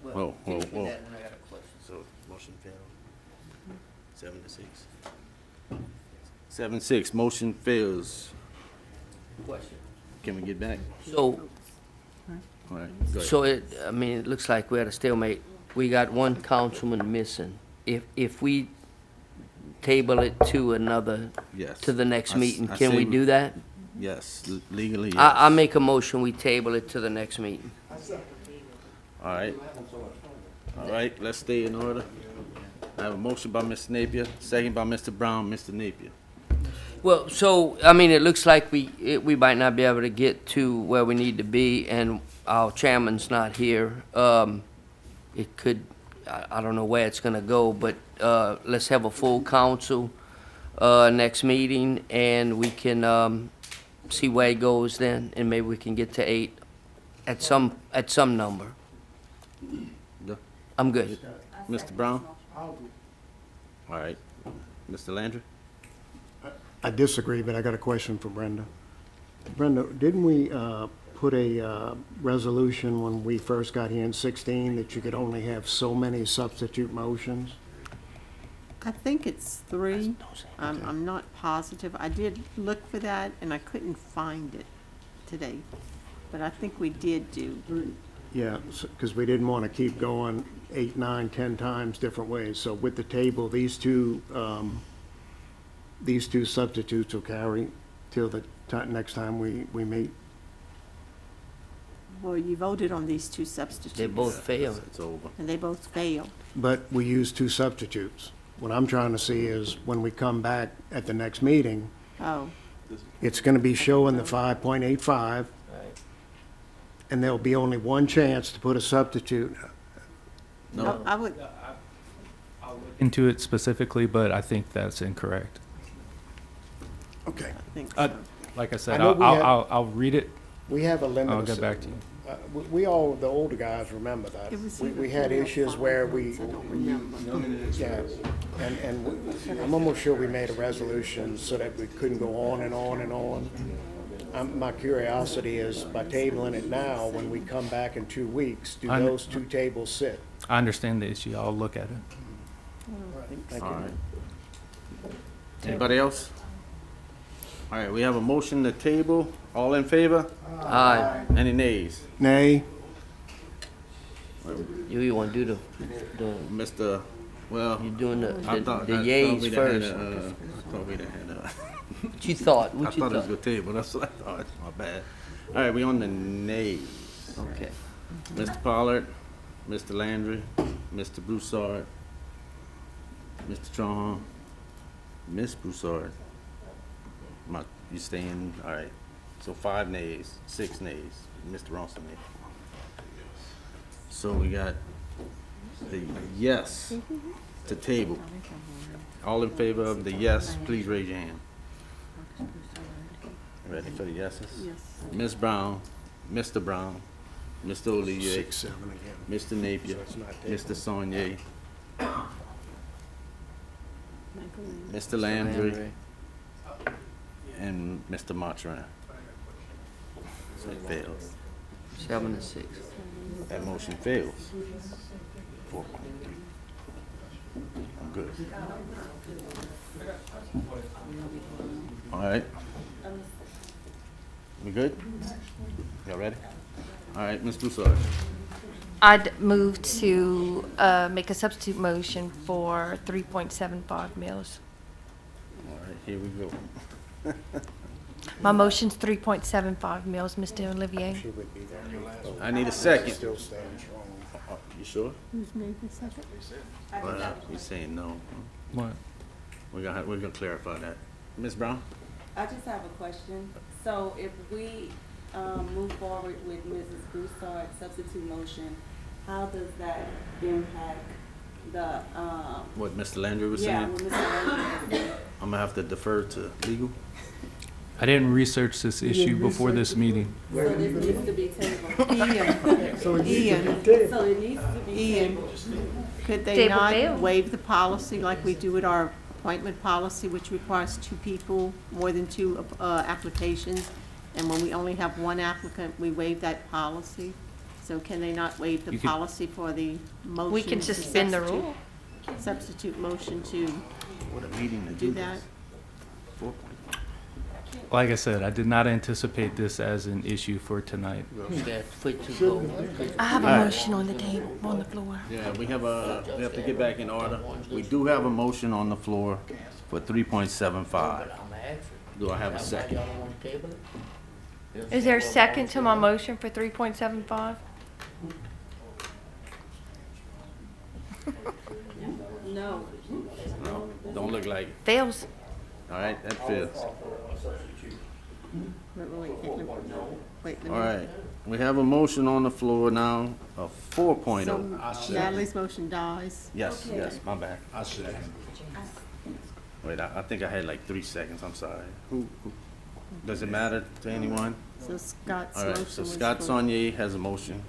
Speaker 1: Whoa. So motion failed. 7-6. 7-6. Motion fails.
Speaker 14: Question.
Speaker 1: Can we get back?
Speaker 14: So,
Speaker 1: All right. Go ahead.
Speaker 14: so it looks like we're at a stalemate. We got one councilman missing. If we table it to another,
Speaker 1: Yes.
Speaker 14: to the next
Speaker 1: I s-
Speaker 14: meeting,
Speaker 1: I
Speaker 14: can
Speaker 1: say
Speaker 14: we do that?
Speaker 1: Yes, legally. Yes.
Speaker 14: I make a motion, we table it to the next meeting.
Speaker 1: All right. All right, let's stay in order. I have a motion by Mr. Napier, second by Mr. Brown. Mr. Napier.
Speaker 14: Well, so, I mean, it looks like we might not be able to get to where we need to be, and our chairman's not here. It could, I don't know where it's gonna go, but, let's have a full council, next meeting, and we can, see where it goes then, and maybe we can get to 8 at some number.
Speaker 1: Yeah.
Speaker 14: I'm good.
Speaker 1: Mr. Brown? All right. Mr. Landry?
Speaker 12: I disagree, but I got a question for Brenda. Brenda, didn't we put a resolution when we first got here in 16 that you could only have so many substitute motions?
Speaker 17: I think it's 3. I'm not positive. I did look for that, and I couldn't find it today. But I think we did do 3.
Speaker 12: Yeah, because we didn't want to keep going 8, 9, 10 times different ways. So with the table, these two substitutes will carry till the next time we meet.
Speaker 17: Well, you voted on these 2 substitutes.
Speaker 14: They both failed.
Speaker 1: It's over.
Speaker 17: And they both failed.
Speaker 12: But we used 2 substitutes. What I'm trying to see is when we come back at the next meeting,
Speaker 17: Oh,
Speaker 12: it's going to be showing the 5.85, and there'll be only one chance to put a substitute.
Speaker 1: No.
Speaker 17: I would,
Speaker 18: into it specifically, but I think that's incorrect.
Speaker 12: Okay.
Speaker 17: I think so.
Speaker 18: Like I
Speaker 12: I
Speaker 18: said,
Speaker 12: know we have-
Speaker 18: I'll read it.
Speaker 12: We have a limit.
Speaker 18: I'll
Speaker 12: of
Speaker 18: get
Speaker 12: se-
Speaker 18: back to you.
Speaker 12: We all, the older guys, remember that.
Speaker 17: It was
Speaker 12: We
Speaker 17: either
Speaker 12: had
Speaker 17: 4 or
Speaker 12: issues
Speaker 17: 5
Speaker 12: where
Speaker 17: votes. I don't remember.
Speaker 12: yeah, I'm almost sure we made a resolution so that we couldn't go on and on and on. My curiosity is, by tabling it now, when we come back in 2 weeks, do
Speaker 18: I-
Speaker 12: those 2 tables sit?
Speaker 18: I understand the issue. I'll look at it.
Speaker 12: Thank
Speaker 1: All
Speaker 12: you.
Speaker 1: right. Anybody else? All right, we have a motion to table. All in favor?
Speaker 14: Aye.
Speaker 1: Any nays?
Speaker 12: Nay?
Speaker 14: You want to do the
Speaker 1: Mr. Well,
Speaker 14: You're doing the
Speaker 1: I thought
Speaker 14: yays
Speaker 1: we'd
Speaker 14: first.
Speaker 1: had I thought we'd had
Speaker 14: What you thought?
Speaker 1: I
Speaker 14: What you
Speaker 1: thought it was
Speaker 14: thought?
Speaker 1: good table. That's what I thought. My bad. All right, we on the nays.
Speaker 14: Okay.
Speaker 1: Mr. Pollard, Mr. Landry, Mr. Broussard, Mr. Trahan, Miss Broussard. You staying? All right. So 5 nays, 6 nays. Mr. Ronson nay. So we got the yes to table. All in favor of the yes, please raise your hand. Ready for the yeses?
Speaker 17: Yes.
Speaker 1: Ms. Brown, Mr. Brown, Mr. Olivier,
Speaker 3: 6, 7 again.
Speaker 1: Mr. Napier,
Speaker 3: So it's not there.
Speaker 1: Mr. Saunier, Mr. Landry, and Mr. Mathurin. So it fails.
Speaker 14: 7 to 6.
Speaker 1: That motion fails. 4.3. I'm good. All right. We good? Y'all ready? All right, Ms. Broussard.
Speaker 10: I'd move to make a substitute motion for 3.75 mils.
Speaker 1: All right, here we go.
Speaker 10: My motion's 3.75 mils, Mr. Olivier.
Speaker 3: She would be there.
Speaker 1: I need a second.
Speaker 3: Still standing strong.
Speaker 1: You sure?
Speaker 17: Who's made the second?
Speaker 1: Well, he's saying no.
Speaker 18: What?
Speaker 1: We're gonna clarify that. Ms. Brown?
Speaker 9: I just have a question. So if we move forward with Mrs. Broussard's substitute motion, how does that impact the,
Speaker 1: What Mr. Landry was
Speaker 9: yeah,
Speaker 1: saying?
Speaker 9: what Mr. Landry was saying?
Speaker 1: I'm gonna have to defer to legal.
Speaker 18: I didn't research this issue before this meeting.
Speaker 9: So this needs to be tabled.
Speaker 17: Ian,
Speaker 15: So it needs to
Speaker 17: Ian,
Speaker 15: be tabled.
Speaker 9: So it needs to be
Speaker 17: Ian,
Speaker 9: tabled.
Speaker 17: could they
Speaker 10: Table
Speaker 17: not
Speaker 10: failed.
Speaker 17: waive the policy like we do with our appointment policy, which requires 2 people, more than 2 applications? And when we only have 1 applicant, we waive that policy? So can they not waive the
Speaker 18: You could-
Speaker 17: policy for the motion?
Speaker 10: We can
Speaker 17: to
Speaker 10: suspend the
Speaker 17: substitute-
Speaker 10: rule.
Speaker 17: Substitute motion to
Speaker 1: What a meeting to
Speaker 17: do
Speaker 1: do
Speaker 17: that?
Speaker 1: this. 4.3.
Speaker 18: Like I said, I did not anticipate this as an issue for tonight.
Speaker 14: That's fit to go.
Speaker 10: I have a
Speaker 1: All right.
Speaker 10: motion on the table, on the floor.
Speaker 1: Yeah, we have to get back in order. We do have a motion on the floor for 3.75. Do I have a second?
Speaker 14: Y'all don't want to table it?
Speaker 10: Is there a second to my motion for 3.75?
Speaker 9: No.
Speaker 1: No, don't look like it.
Speaker 10: Fails.
Speaker 1: All right, that fails.
Speaker 17: Wait,
Speaker 1: All right, we have a motion on the floor now of 4.0.
Speaker 17: So Natalie's motion dies.
Speaker 1: Yes, yes, my bad. Wait, I think I had like 3 seconds, I'm sorry. Who, does it matter to anyone?
Speaker 17: So Scott's
Speaker 1: All
Speaker 17: motion
Speaker 1: right, so
Speaker 17: was
Speaker 1: Scott
Speaker 17: for-
Speaker 1: Saunier has a motion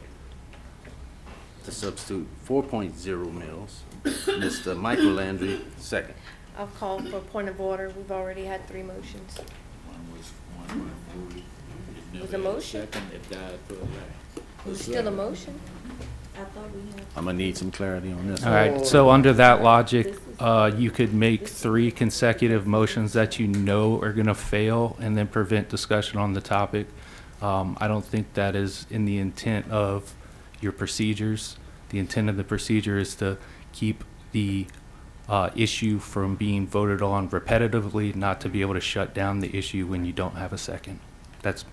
Speaker 1: to substitute 4.0 mils. Mr. Michael Landry, second.
Speaker 10: I'll call for a point of order. We've already had 3 motions. Was a motion? It was still a motion.
Speaker 9: I thought we had.
Speaker 1: I'm gonna need some clarity on this.
Speaker 18: All right, so under that logic, you could make 3 consecutive motions that you know are gonna fail and then prevent discussion on the topic. I don't think that is in the intent of your procedures. The intent of the procedure is to keep the issue from being voted on repetitively, not to be able to shut down the issue when you don't have a second. That's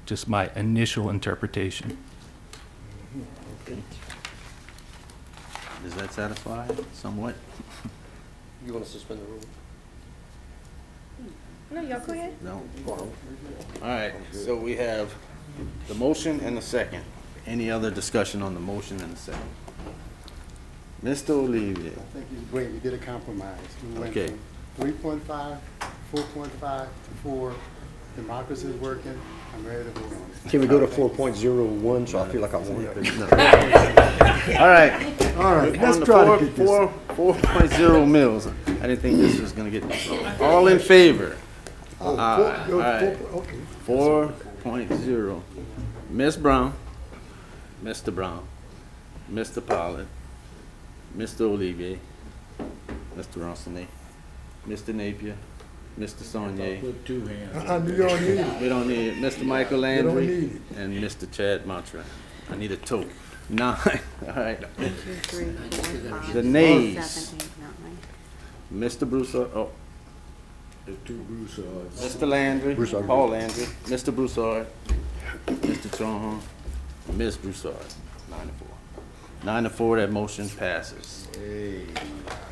Speaker 18: just my initial interpretation.
Speaker 1: Does that satisfy somewhat?
Speaker 7: You want to suspend the rule?
Speaker 10: No, y'all go ahead.
Speaker 1: No. All right, so we have the motion and the second. Any other discussion on the motion and the second? Mr. Olivier,
Speaker 8: I think it's great, we did a compromise. We went
Speaker 1: Okay.
Speaker 8: from 3.5, 4.5 to 4. Democracy is working, I'm ready to vote on it.
Speaker 7: Can we go to 4.01, so I feel like I won?
Speaker 1: all right.
Speaker 15: All right, let's
Speaker 1: On the
Speaker 15: try to get this.
Speaker 1: 4.0 mils. I didn't think this was gonna get, all in favor?
Speaker 15: Oh,
Speaker 1: Aye.
Speaker 15: four-
Speaker 1: All right.
Speaker 15: okay.
Speaker 1: 4.0. Ms. Brown, Mr. Brown, Mr. Pollard, Mr. Olivier, Mr. Ronson, Mr. Napier, Mr. Saunier.
Speaker 4: Put 2 hands.
Speaker 15: You don't need it.
Speaker 1: We don't need it. Mr. Michael
Speaker 15: You don't
Speaker 1: Landry
Speaker 15: need it.
Speaker 1: and Mr. Chad Mathurin. I need a total. 9. All right. The nays. Mr. Broussard, oh,
Speaker 4: The two Broussards.
Speaker 1: Mr. Landry,
Speaker 7: Broussard.
Speaker 1: Paul Landry, Mr. Broussard, Mr. Trahon, Ms. Broussard, 9-4. 9-4, that motion passes.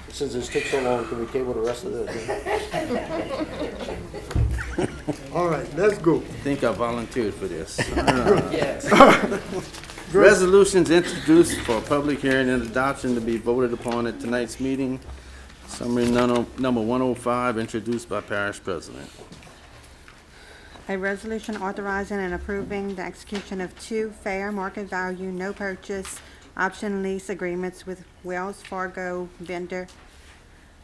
Speaker 3: Since this took so long, can we table the rest of this?
Speaker 15: All right, let's go.
Speaker 1: I think I volunteered for this.
Speaker 14: Yes.
Speaker 1: Resolutions introduced for public hearing and adoption to be voted upon at tonight's meeting. Summary number 105, introduced by Parish President.
Speaker 5: A resolution authorizing and approving the execution of 2 fair market value, no purchase, option lease agreements with Wells Fargo Vendor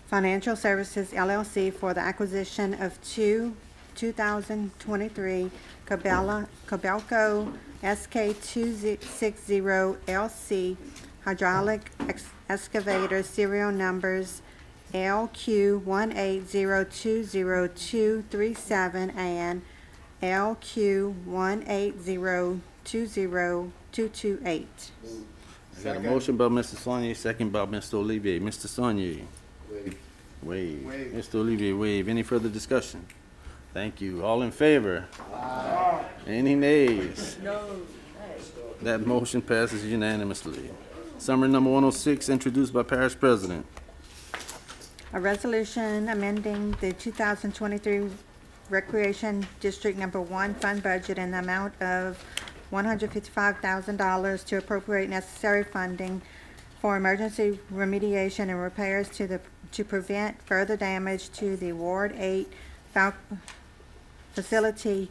Speaker 5: Financial Services LLC for the acquisition of 2 2023 Cabelco SK260LC hydraulic excavator serial numbers LQ180202237 and LQ180202228.
Speaker 1: I got a motion by Mr. Saunier, second by Mr. Olivier. Mr. Saunier. Wave. Mr. Olivier, wave. Any further discussion? Thank you. All in favor? Aye. Any nays? No. That motion passes unanimously. Summary number 106, introduced by Parish President.
Speaker 5: A resolution amending the 2023 Recreation District Number 1 fund budget in the amount of $155,000 to appropriate necessary funding for emergency remediation and repairs to prevent further damage to the Ward 8 facility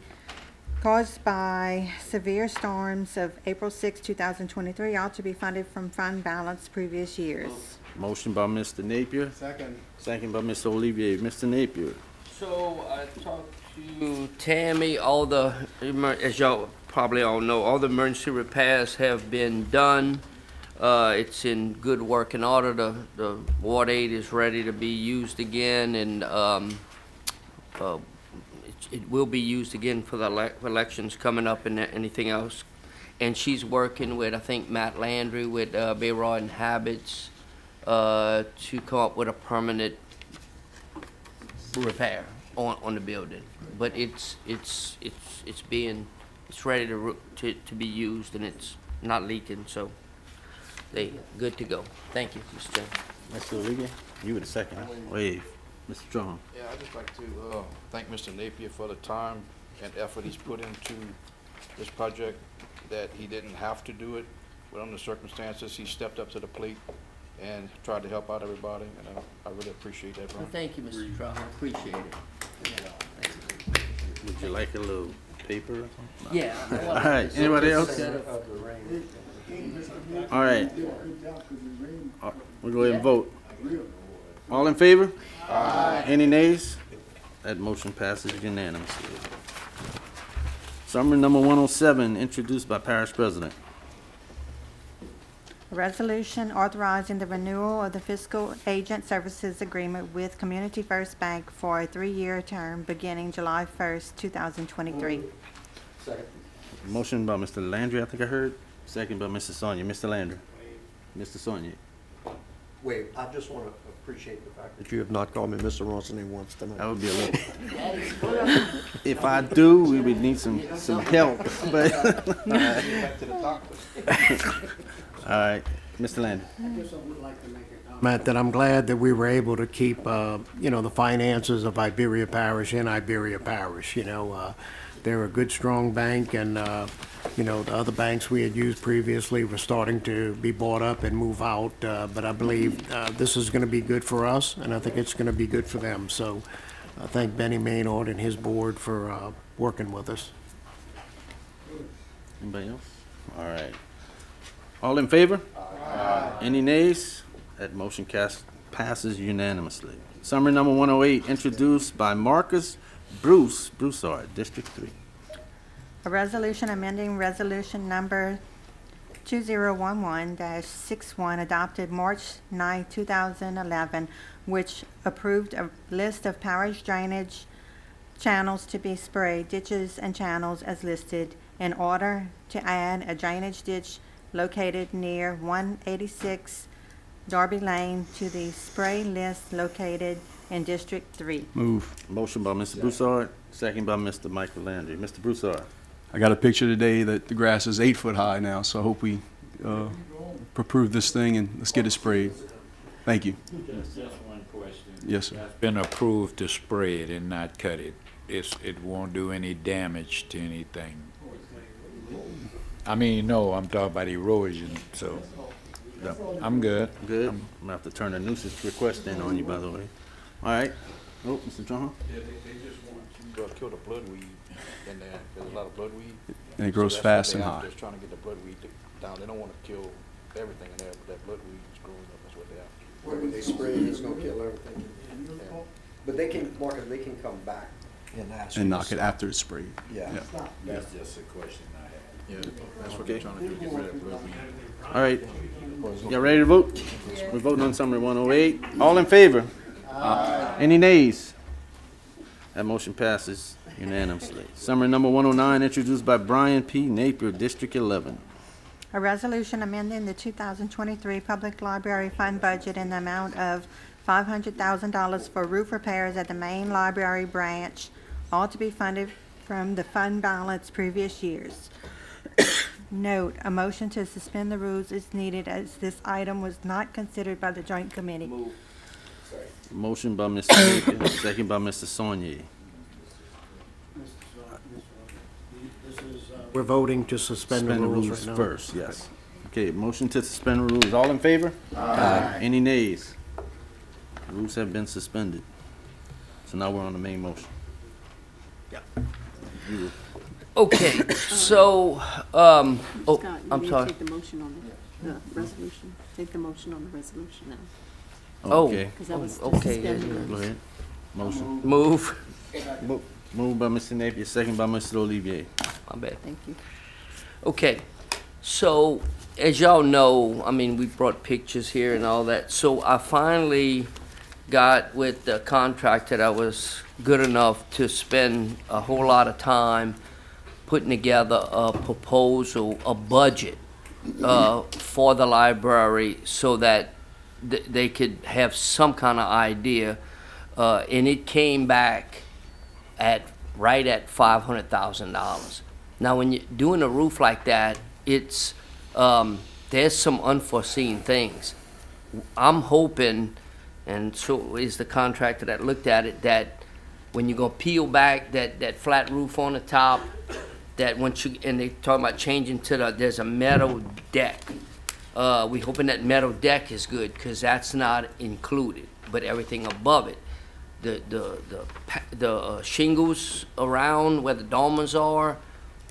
Speaker 5: caused by severe storms of April 6, 2023, all to be funded from fund balance previous years.
Speaker 1: Motion by Mr. Napier.
Speaker 12: Second.
Speaker 1: Second by Mr. Olivier. Mr. Napier.
Speaker 14: So I talked to Tammy, as y'all probably all know, all the emergency repairs have been done. It's in good working order. The Ward 8 is ready to be used again, and it will be used again for the elections coming up and anything else. And she's working with, I think, Matt Landry with Bayroy and Habits to come up with a permanent repair on the building. But it's ready to be used, and it's not leaking, so they good to go. Thank you, Mr. Chairman.
Speaker 1: Mr. Olivier, you were the second. Wave. Mr. Strong.
Speaker 13: Yeah, I'd just like to thank Mr. Napier for the time and effort he's put into this project, that he didn't have to do it, but under the circumstances, he stepped up to the plate and tried to help out everybody, and I really appreciate that,
Speaker 14: Well,
Speaker 13: Brian.
Speaker 14: thank you, Mr. Trump. I appreciate it.
Speaker 1: Would you like a little paper or something?
Speaker 14: Yeah.
Speaker 1: All right, anybody else? All right. We'll go ahead and vote. All in favor? Aye. Any nays? That motion passes unanimously. Summary number 107, introduced by Parish President.
Speaker 5: A resolution authorizing the renewal of the fiscal agent services agreement with Community First Bank for a 3-year term beginning July 1st, 2023.
Speaker 1: Motion by Mr. Landry, I think I heard. Second by Mr. Saunier. Mr. Landry. Mr. Saunier.
Speaker 7: Wait, I just want to appreciate the fact that you have not called me Mr. Ronson once tonight.
Speaker 1: That would be a little. If I do, we would need some help, but. All right, Mr. Landry.
Speaker 12: Matt, that I'm glad that we were able to keep, the finances of Iberia Parish in Iberia Parish. They're a good, strong bank, and, the other banks we had used previously were starting to be bought up and move out. But I believe this is going to be good for us, and I think it's going to be good for them. So I thank Benny Maynard and his board for working with us.
Speaker 1: Anybody else? All right. All in favor? Aye. Any nays? That motion passes unanimously. Summary number 108, introduced by Marcus Broussard, District 3.
Speaker 5: A resolution amending resolution number 2011-61 adopted March 9, 2011, which approved a list of parish drainage channels to be sprayed, ditches and channels as listed, in order to add a drainage ditch located near 186 Darby Lane to the spray list located in District 3.
Speaker 2: Move.
Speaker 1: Motion by Mr. Broussard, second by Mr. Michael Landry. Mr. Broussard.
Speaker 2: I got a picture today that the grass is 8 foot high now, so I hope we approve this thing and let's get it sprayed. Thank you.
Speaker 4: Just one question.
Speaker 2: Yes, sir.
Speaker 4: It's been approved to spray it and not cut it. It won't do any damage to anything. I mean, no, I'm talking about erosion, so I'm good.
Speaker 1: Good. I'm gonna have to turn a nuisance request in on you, by the way. All right. Oh, Mr. John?
Speaker 13: Yeah, they just want to kill the bloodweed in there. There's a lot of bloodweed.
Speaker 2: And it grows
Speaker 13: So that's what
Speaker 2: fast
Speaker 13: they
Speaker 2: and
Speaker 13: are,
Speaker 2: high.
Speaker 13: Just trying to get the bloodweed down. They don't want to kill everything in there, but that bloodweed is growing up. That's what they are.
Speaker 7: When they spray it, it's gonna kill everything. But they can, Marcus, they can come back and ask.
Speaker 2: And knock it after it's sprayed.
Speaker 7: Yeah.
Speaker 4: That's just a question I had.
Speaker 13: Yeah, that's what they're trying to do, get rid of that bloodweed.
Speaker 1: All right. Y'all ready to vote? We're voting on summary 108. All in favor? Any nays? That motion passes unanimously. Summary number 109, introduced by Brian P. Napier, District 11.
Speaker 5: A resolution amending the 2023 Public Library Fund budget in the amount of $500,000 for roof repairs at the main library branch, all to be funded from the fund balance previous years. Note, a motion to suspend the rules is needed as this item was not considered by the joint committee.
Speaker 1: Motion by Mr. Napier, second by Mr. Saunier.
Speaker 12: We're voting to suspend the rules right now.
Speaker 1: First, yes. Okay, motion to suspend the rules. All in favor? Aye. Any nays? Rules have been suspended. So now we're on the main motion.
Speaker 14: Yeah.
Speaker 1: You-
Speaker 14: Okay, so,
Speaker 17: Scott, you
Speaker 14: I'm
Speaker 17: need to
Speaker 14: sorry.
Speaker 17: take the motion on the resolution. Take the motion on the resolution now.
Speaker 14: Oh,
Speaker 1: Okay,
Speaker 17: Because that was to
Speaker 14: okay,
Speaker 17: suspend the
Speaker 14: yeah.
Speaker 17: rules.
Speaker 1: go ahead. Motion.
Speaker 14: Move.
Speaker 1: Moved by Mr. Napier, second by Mr. Olivier.
Speaker 14: My bad.
Speaker 17: Thank you.
Speaker 14: Okay, so as y'all know, I mean, we brought pictures here and all that. So I finally got with the contractor that was good enough to spend a whole lot of time putting together a proposal, a budget for the library so that they could have some kind of idea. And it came back right at $500,000. Now, when you're doing a roof like that, it's there's some unforeseen things. I'm hoping, and so is the contractor that looked at it, that when you're gonna peel back that flat roof on the top, that once you, and they talking about changing to there's a metal deck. We hoping that metal deck is good, because that's not included, but everything above it. The shingles around where the dormers are,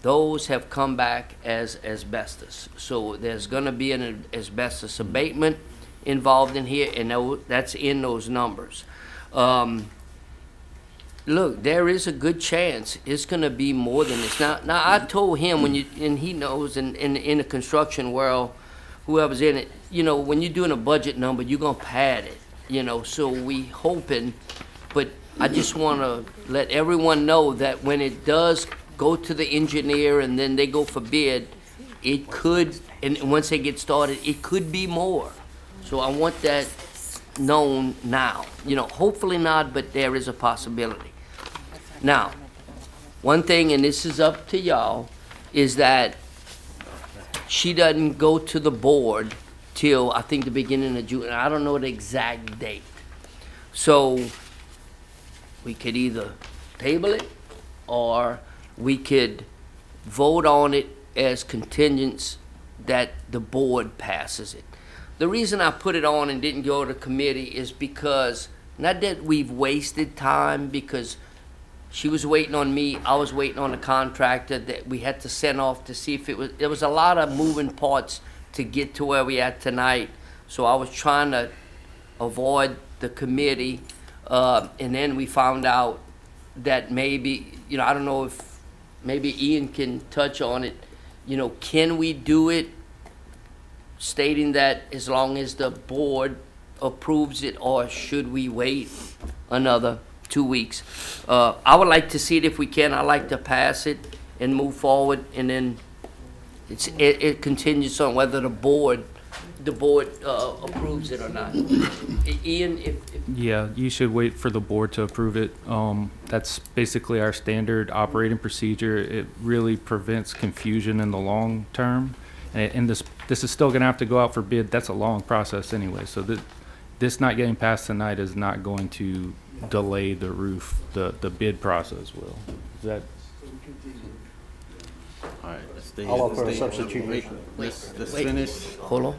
Speaker 14: those have come back as asbestos. So there's gonna be an asbestos abatement involved in here, and that's in those numbers. Look, there is a good chance it's gonna be more than this. Now I told him and he knows in the construction world, whoever's in it, you know, when you're doing a budget number, you're gonna pad it, so we hoping, but I just wanna let everyone know that when it does go to the engineer and then they go for bid, it could, and once they get started, it could be more. So I want that known now. Hopefully not, but there is a possibility. Now, one thing, and this is up to y'all, is that she doesn't go to the board till, I think, the beginning of June. I don't know the exact date. So we could either table it, or we could vote on it as contingents that the board passes it. The reason I put it on and didn't go to committee is because, not that we've wasted time, because she was waiting on me, I was waiting on the contractor that we had to send off to see if there was a lot of moving parts to get to where we at tonight. So I was trying to avoid the committee, and then we found out that maybe, I don't know if maybe Ian can touch on it. Can we do it stating that as long as the board approves it, or should we wait another 2 weeks? I would like to see it if we can. I'd like to pass it and move forward, and then it continues on whether the board the board approves it or not. Ian, if
Speaker 18: Yeah, you should wait for the board to approve it. That's basically our standard operating procedure. It really prevents confusion in the long term. And this is still gonna have to go out for bid. That's a long process anyway. So this not getting passed tonight is not going to delay the roof. The bid process will. Is that?
Speaker 1: All right, let's stay.
Speaker 3: I'll offer a
Speaker 1: let's stay-
Speaker 3: substitute
Speaker 1: wait,
Speaker 3: motion.
Speaker 1: Let's
Speaker 14: Wait.
Speaker 1: finish.
Speaker 14: hold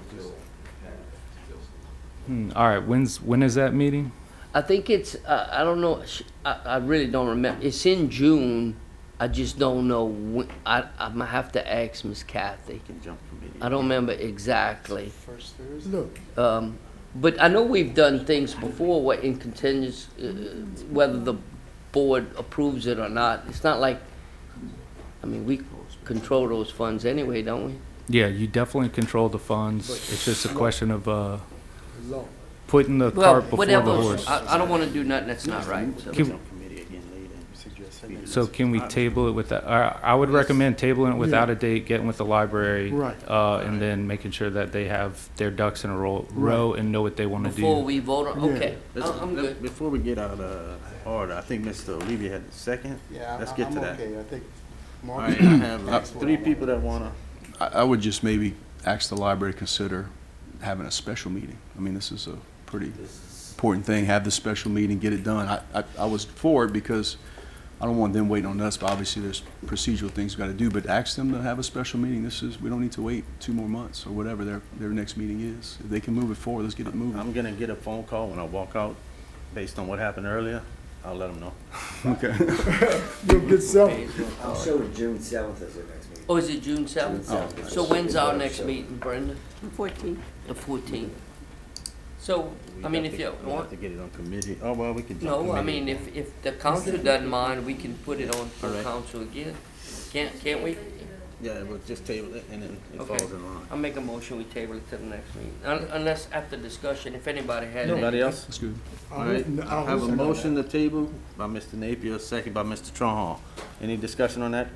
Speaker 14: on.
Speaker 18: All right, when is that meeting?
Speaker 14: I think it's, I don't know, I really don't remember. It's in June. I just don't know when. I'm gonna have to ask Miss Kathy.
Speaker 1: Can jump committee.
Speaker 14: I don't remember exactly.
Speaker 15: Look,
Speaker 14: But I know we've done things before where in continuous, whether the board approves it or not. It's not like, I mean, we control those funds anyway, don't we?
Speaker 18: Yeah, you definitely control the funds. It's just a question of
Speaker 15: law.
Speaker 18: putting the
Speaker 14: Well,
Speaker 18: cart before the
Speaker 14: whatever.
Speaker 18: horse.
Speaker 14: I don't wanna do nothing that's not right, so.
Speaker 18: So can we table it with that? I would recommend tabling it without a date, getting with the library.
Speaker 15: Right.
Speaker 18: And then making sure that they have their ducks in a row and know what they want to
Speaker 14: Before
Speaker 18: do.
Speaker 14: we vote on, okay, I'm good.
Speaker 1: Before we get out of order, I think Mr. Olivia had the second.
Speaker 8: Yeah,
Speaker 1: Let's get to that.
Speaker 8: I think
Speaker 1: All right, I have three people that wanna,
Speaker 2: I would just maybe ask the library to consider having a special meeting. I mean, this is a pretty important thing, have the special meeting, get it done. I was for it because I don't want them waiting on us, but obviously there's procedural things we gotta do, but ask them to have a special meeting. We don't need to wait 2 more months or whatever their next meeting is. If they can move it forward, let's get it moving.
Speaker 1: I'm gonna get a phone call when I walk out, based on what happened earlier. I'll let them know.
Speaker 2: Okay.
Speaker 15: You'll get something.
Speaker 11: I'll show June 7th as our next meeting.
Speaker 14: Oh, is it June 7th? So when's our next meeting, Brenda?
Speaker 17: 14.
Speaker 14: The 14th. So, I mean, if you
Speaker 1: We have
Speaker 14: want,
Speaker 1: to get it on committee. Oh, well, we could jump
Speaker 14: no, I
Speaker 1: committee.
Speaker 14: mean, if the council doesn't mind, we can put it on for
Speaker 1: All right.
Speaker 14: council again. Can't we?
Speaker 1: Yeah, we'll just table it and then it
Speaker 14: Okay.
Speaker 1: falls in line.
Speaker 14: I'll make a motion, we table it to the next meeting. Unless after discussion, if anybody has
Speaker 1: Anybody
Speaker 14: any.
Speaker 1: else?
Speaker 2: That's good.
Speaker 1: All right, I have a motion to table by Mr. Napier, second by Mr. Tronhall. Any discussion on that?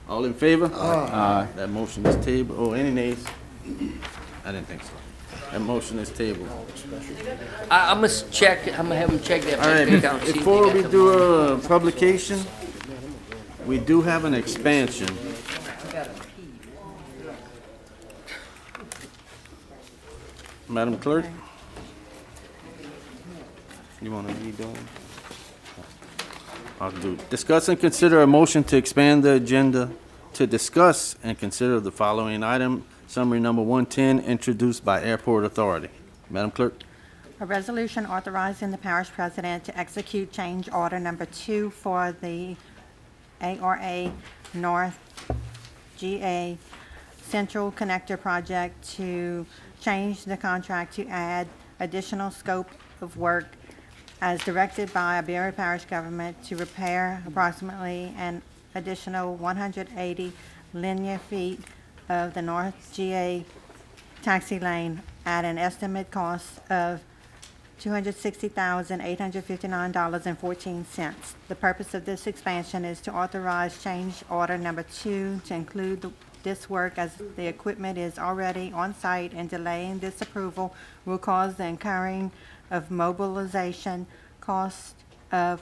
Speaker 1: All in favor?
Speaker 2: Aye.
Speaker 1: That motion is tabled. Oh, any nays? I didn't think so. That motion is tabled.
Speaker 14: I must check, I'm gonna have them check that
Speaker 1: All right,
Speaker 14: bank account. see if they
Speaker 1: before
Speaker 14: got
Speaker 1: we
Speaker 14: the
Speaker 1: do
Speaker 14: money.
Speaker 1: a publication, we do have an expansion. Madam Clerk? You want to read those? I'll do. Discuss and consider a motion to expand the agenda to discuss and consider the following item, summary number 110, introduced by Airport Authority. Madam Clerk?
Speaker 5: A resolution authorizing the parish president to execute change order number 2 for the ARA North GA Central Connector Project to change the contract to add additional scope of work as directed by Iberia Parish Government to repair approximately an additional 180 linear feet of the North GA taxi lane at an estimate cost of $260,859.14. The purpose of this expansion is to authorize change order number 2 to include this work as the equipment is already on site, and delaying this approval will cause the incurring of mobilization cost of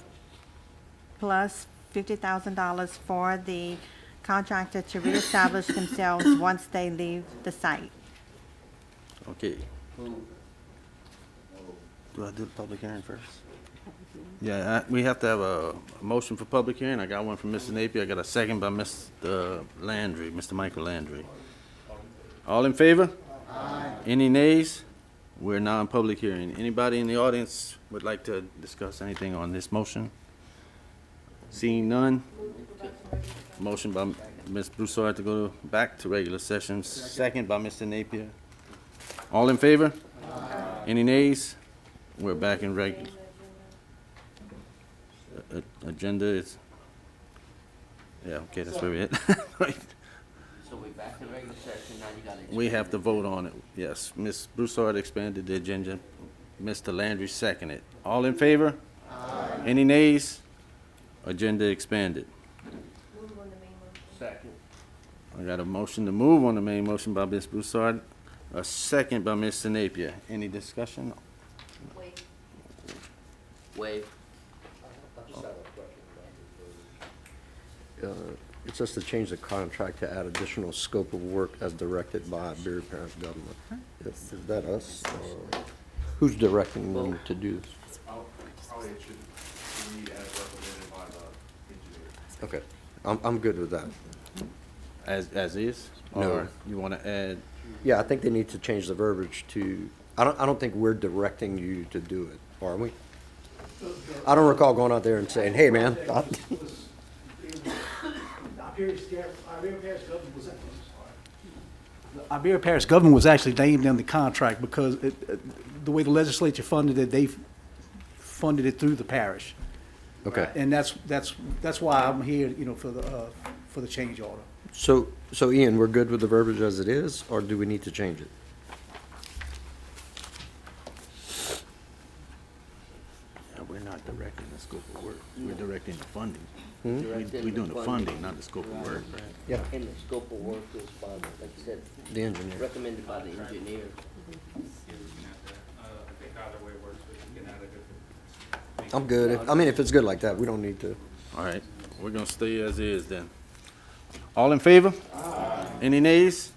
Speaker 5: plus $50,000 for the contractor to reestablish themselves once they leave the site.
Speaker 1: Okay. Do I do the public hearing first? Yeah, we have to have a motion for public hearing. I got one from Mr. Napier. I got a second by Mr. Landry, Mr. Michael Landry. All in favor? Aye. Any nays? We're now in public hearing. Anybody in the audience would like to discuss anything on this motion? Seeing none? Motion by Ms. Broussard to go back to regular session, second by Mr. Napier. All in favor? Aye. Any nays? We're back in regular. Agenda is, yeah, okay, that's where we're at.
Speaker 14: So we're back in regular session, now you gotta.
Speaker 1: We have to vote on it, yes. Ms. Broussard expanded the agenda. Mr. Landry seconded. All in favor? Aye. Any nays? Agenda expanded.
Speaker 14: Second.
Speaker 1: I got a motion to move on the main motion by Ms. Broussard. A second by Mr. Napier. Any discussion?
Speaker 14: Wave.
Speaker 7: It's just to change the contract to add additional scope of work as directed by Iberia Parish government. Is that us? Or who's directing them to do this?
Speaker 2: Probably it should read as recommended by the engineer.
Speaker 7: Okay, I'm good with that.
Speaker 1: As is?
Speaker 7: No.
Speaker 1: Or you want to add?
Speaker 7: Yeah, I think they need to change the verbiage to, I don't think we're directing you to do it, are we? I don't recall going out there and saying, hey, man.
Speaker 19: Iberia Parish government was actually named in the contract because the way the legislature funded it, they funded it through the parish.
Speaker 7: Okay.
Speaker 19: And that's why I'm here, you know, for the change order.
Speaker 7: So Ian, we're good with the verbiage as it is, or do we need to change it?
Speaker 1: Yeah, we're not directing the scope of work. We're directing the funding.
Speaker 7: Hmm?
Speaker 1: We're doing the funding, not the scope of work.
Speaker 7: Yeah.
Speaker 14: And the scope of work is by, like you said.
Speaker 7: The engineer.
Speaker 14: Recommended by the engineer.
Speaker 7: I'm good. I mean, if it's good like that, we don't need to.
Speaker 1: All right, we're gonna stay as is then. All in favor? Any nays?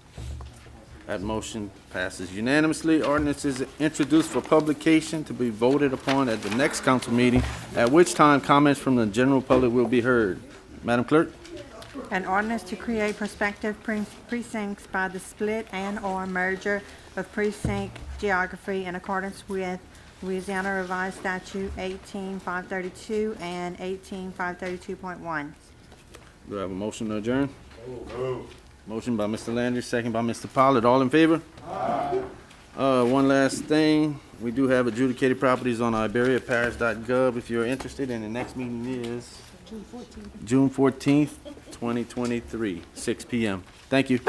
Speaker 1: That motion passes unanimously. Ordinance is introduced for publication to be voted upon at the next council meeting, at which time comments from the general public will be heard. Madam Clerk?
Speaker 5: An ordinance to create prospective precincts by the split and/or merger of precinct geography in accordance with Louisiana Revised Statute 18532 and 18532.1.
Speaker 1: Do I have a motion to adjourn? Motion by Mr. Landry, second by Mr. Pollard. All in favor? One last thing. We do have adjudicated properties on iberiaparish.gov if you're interested, and the next meeting is June 14th, 2023, 6 p.m. Thank you.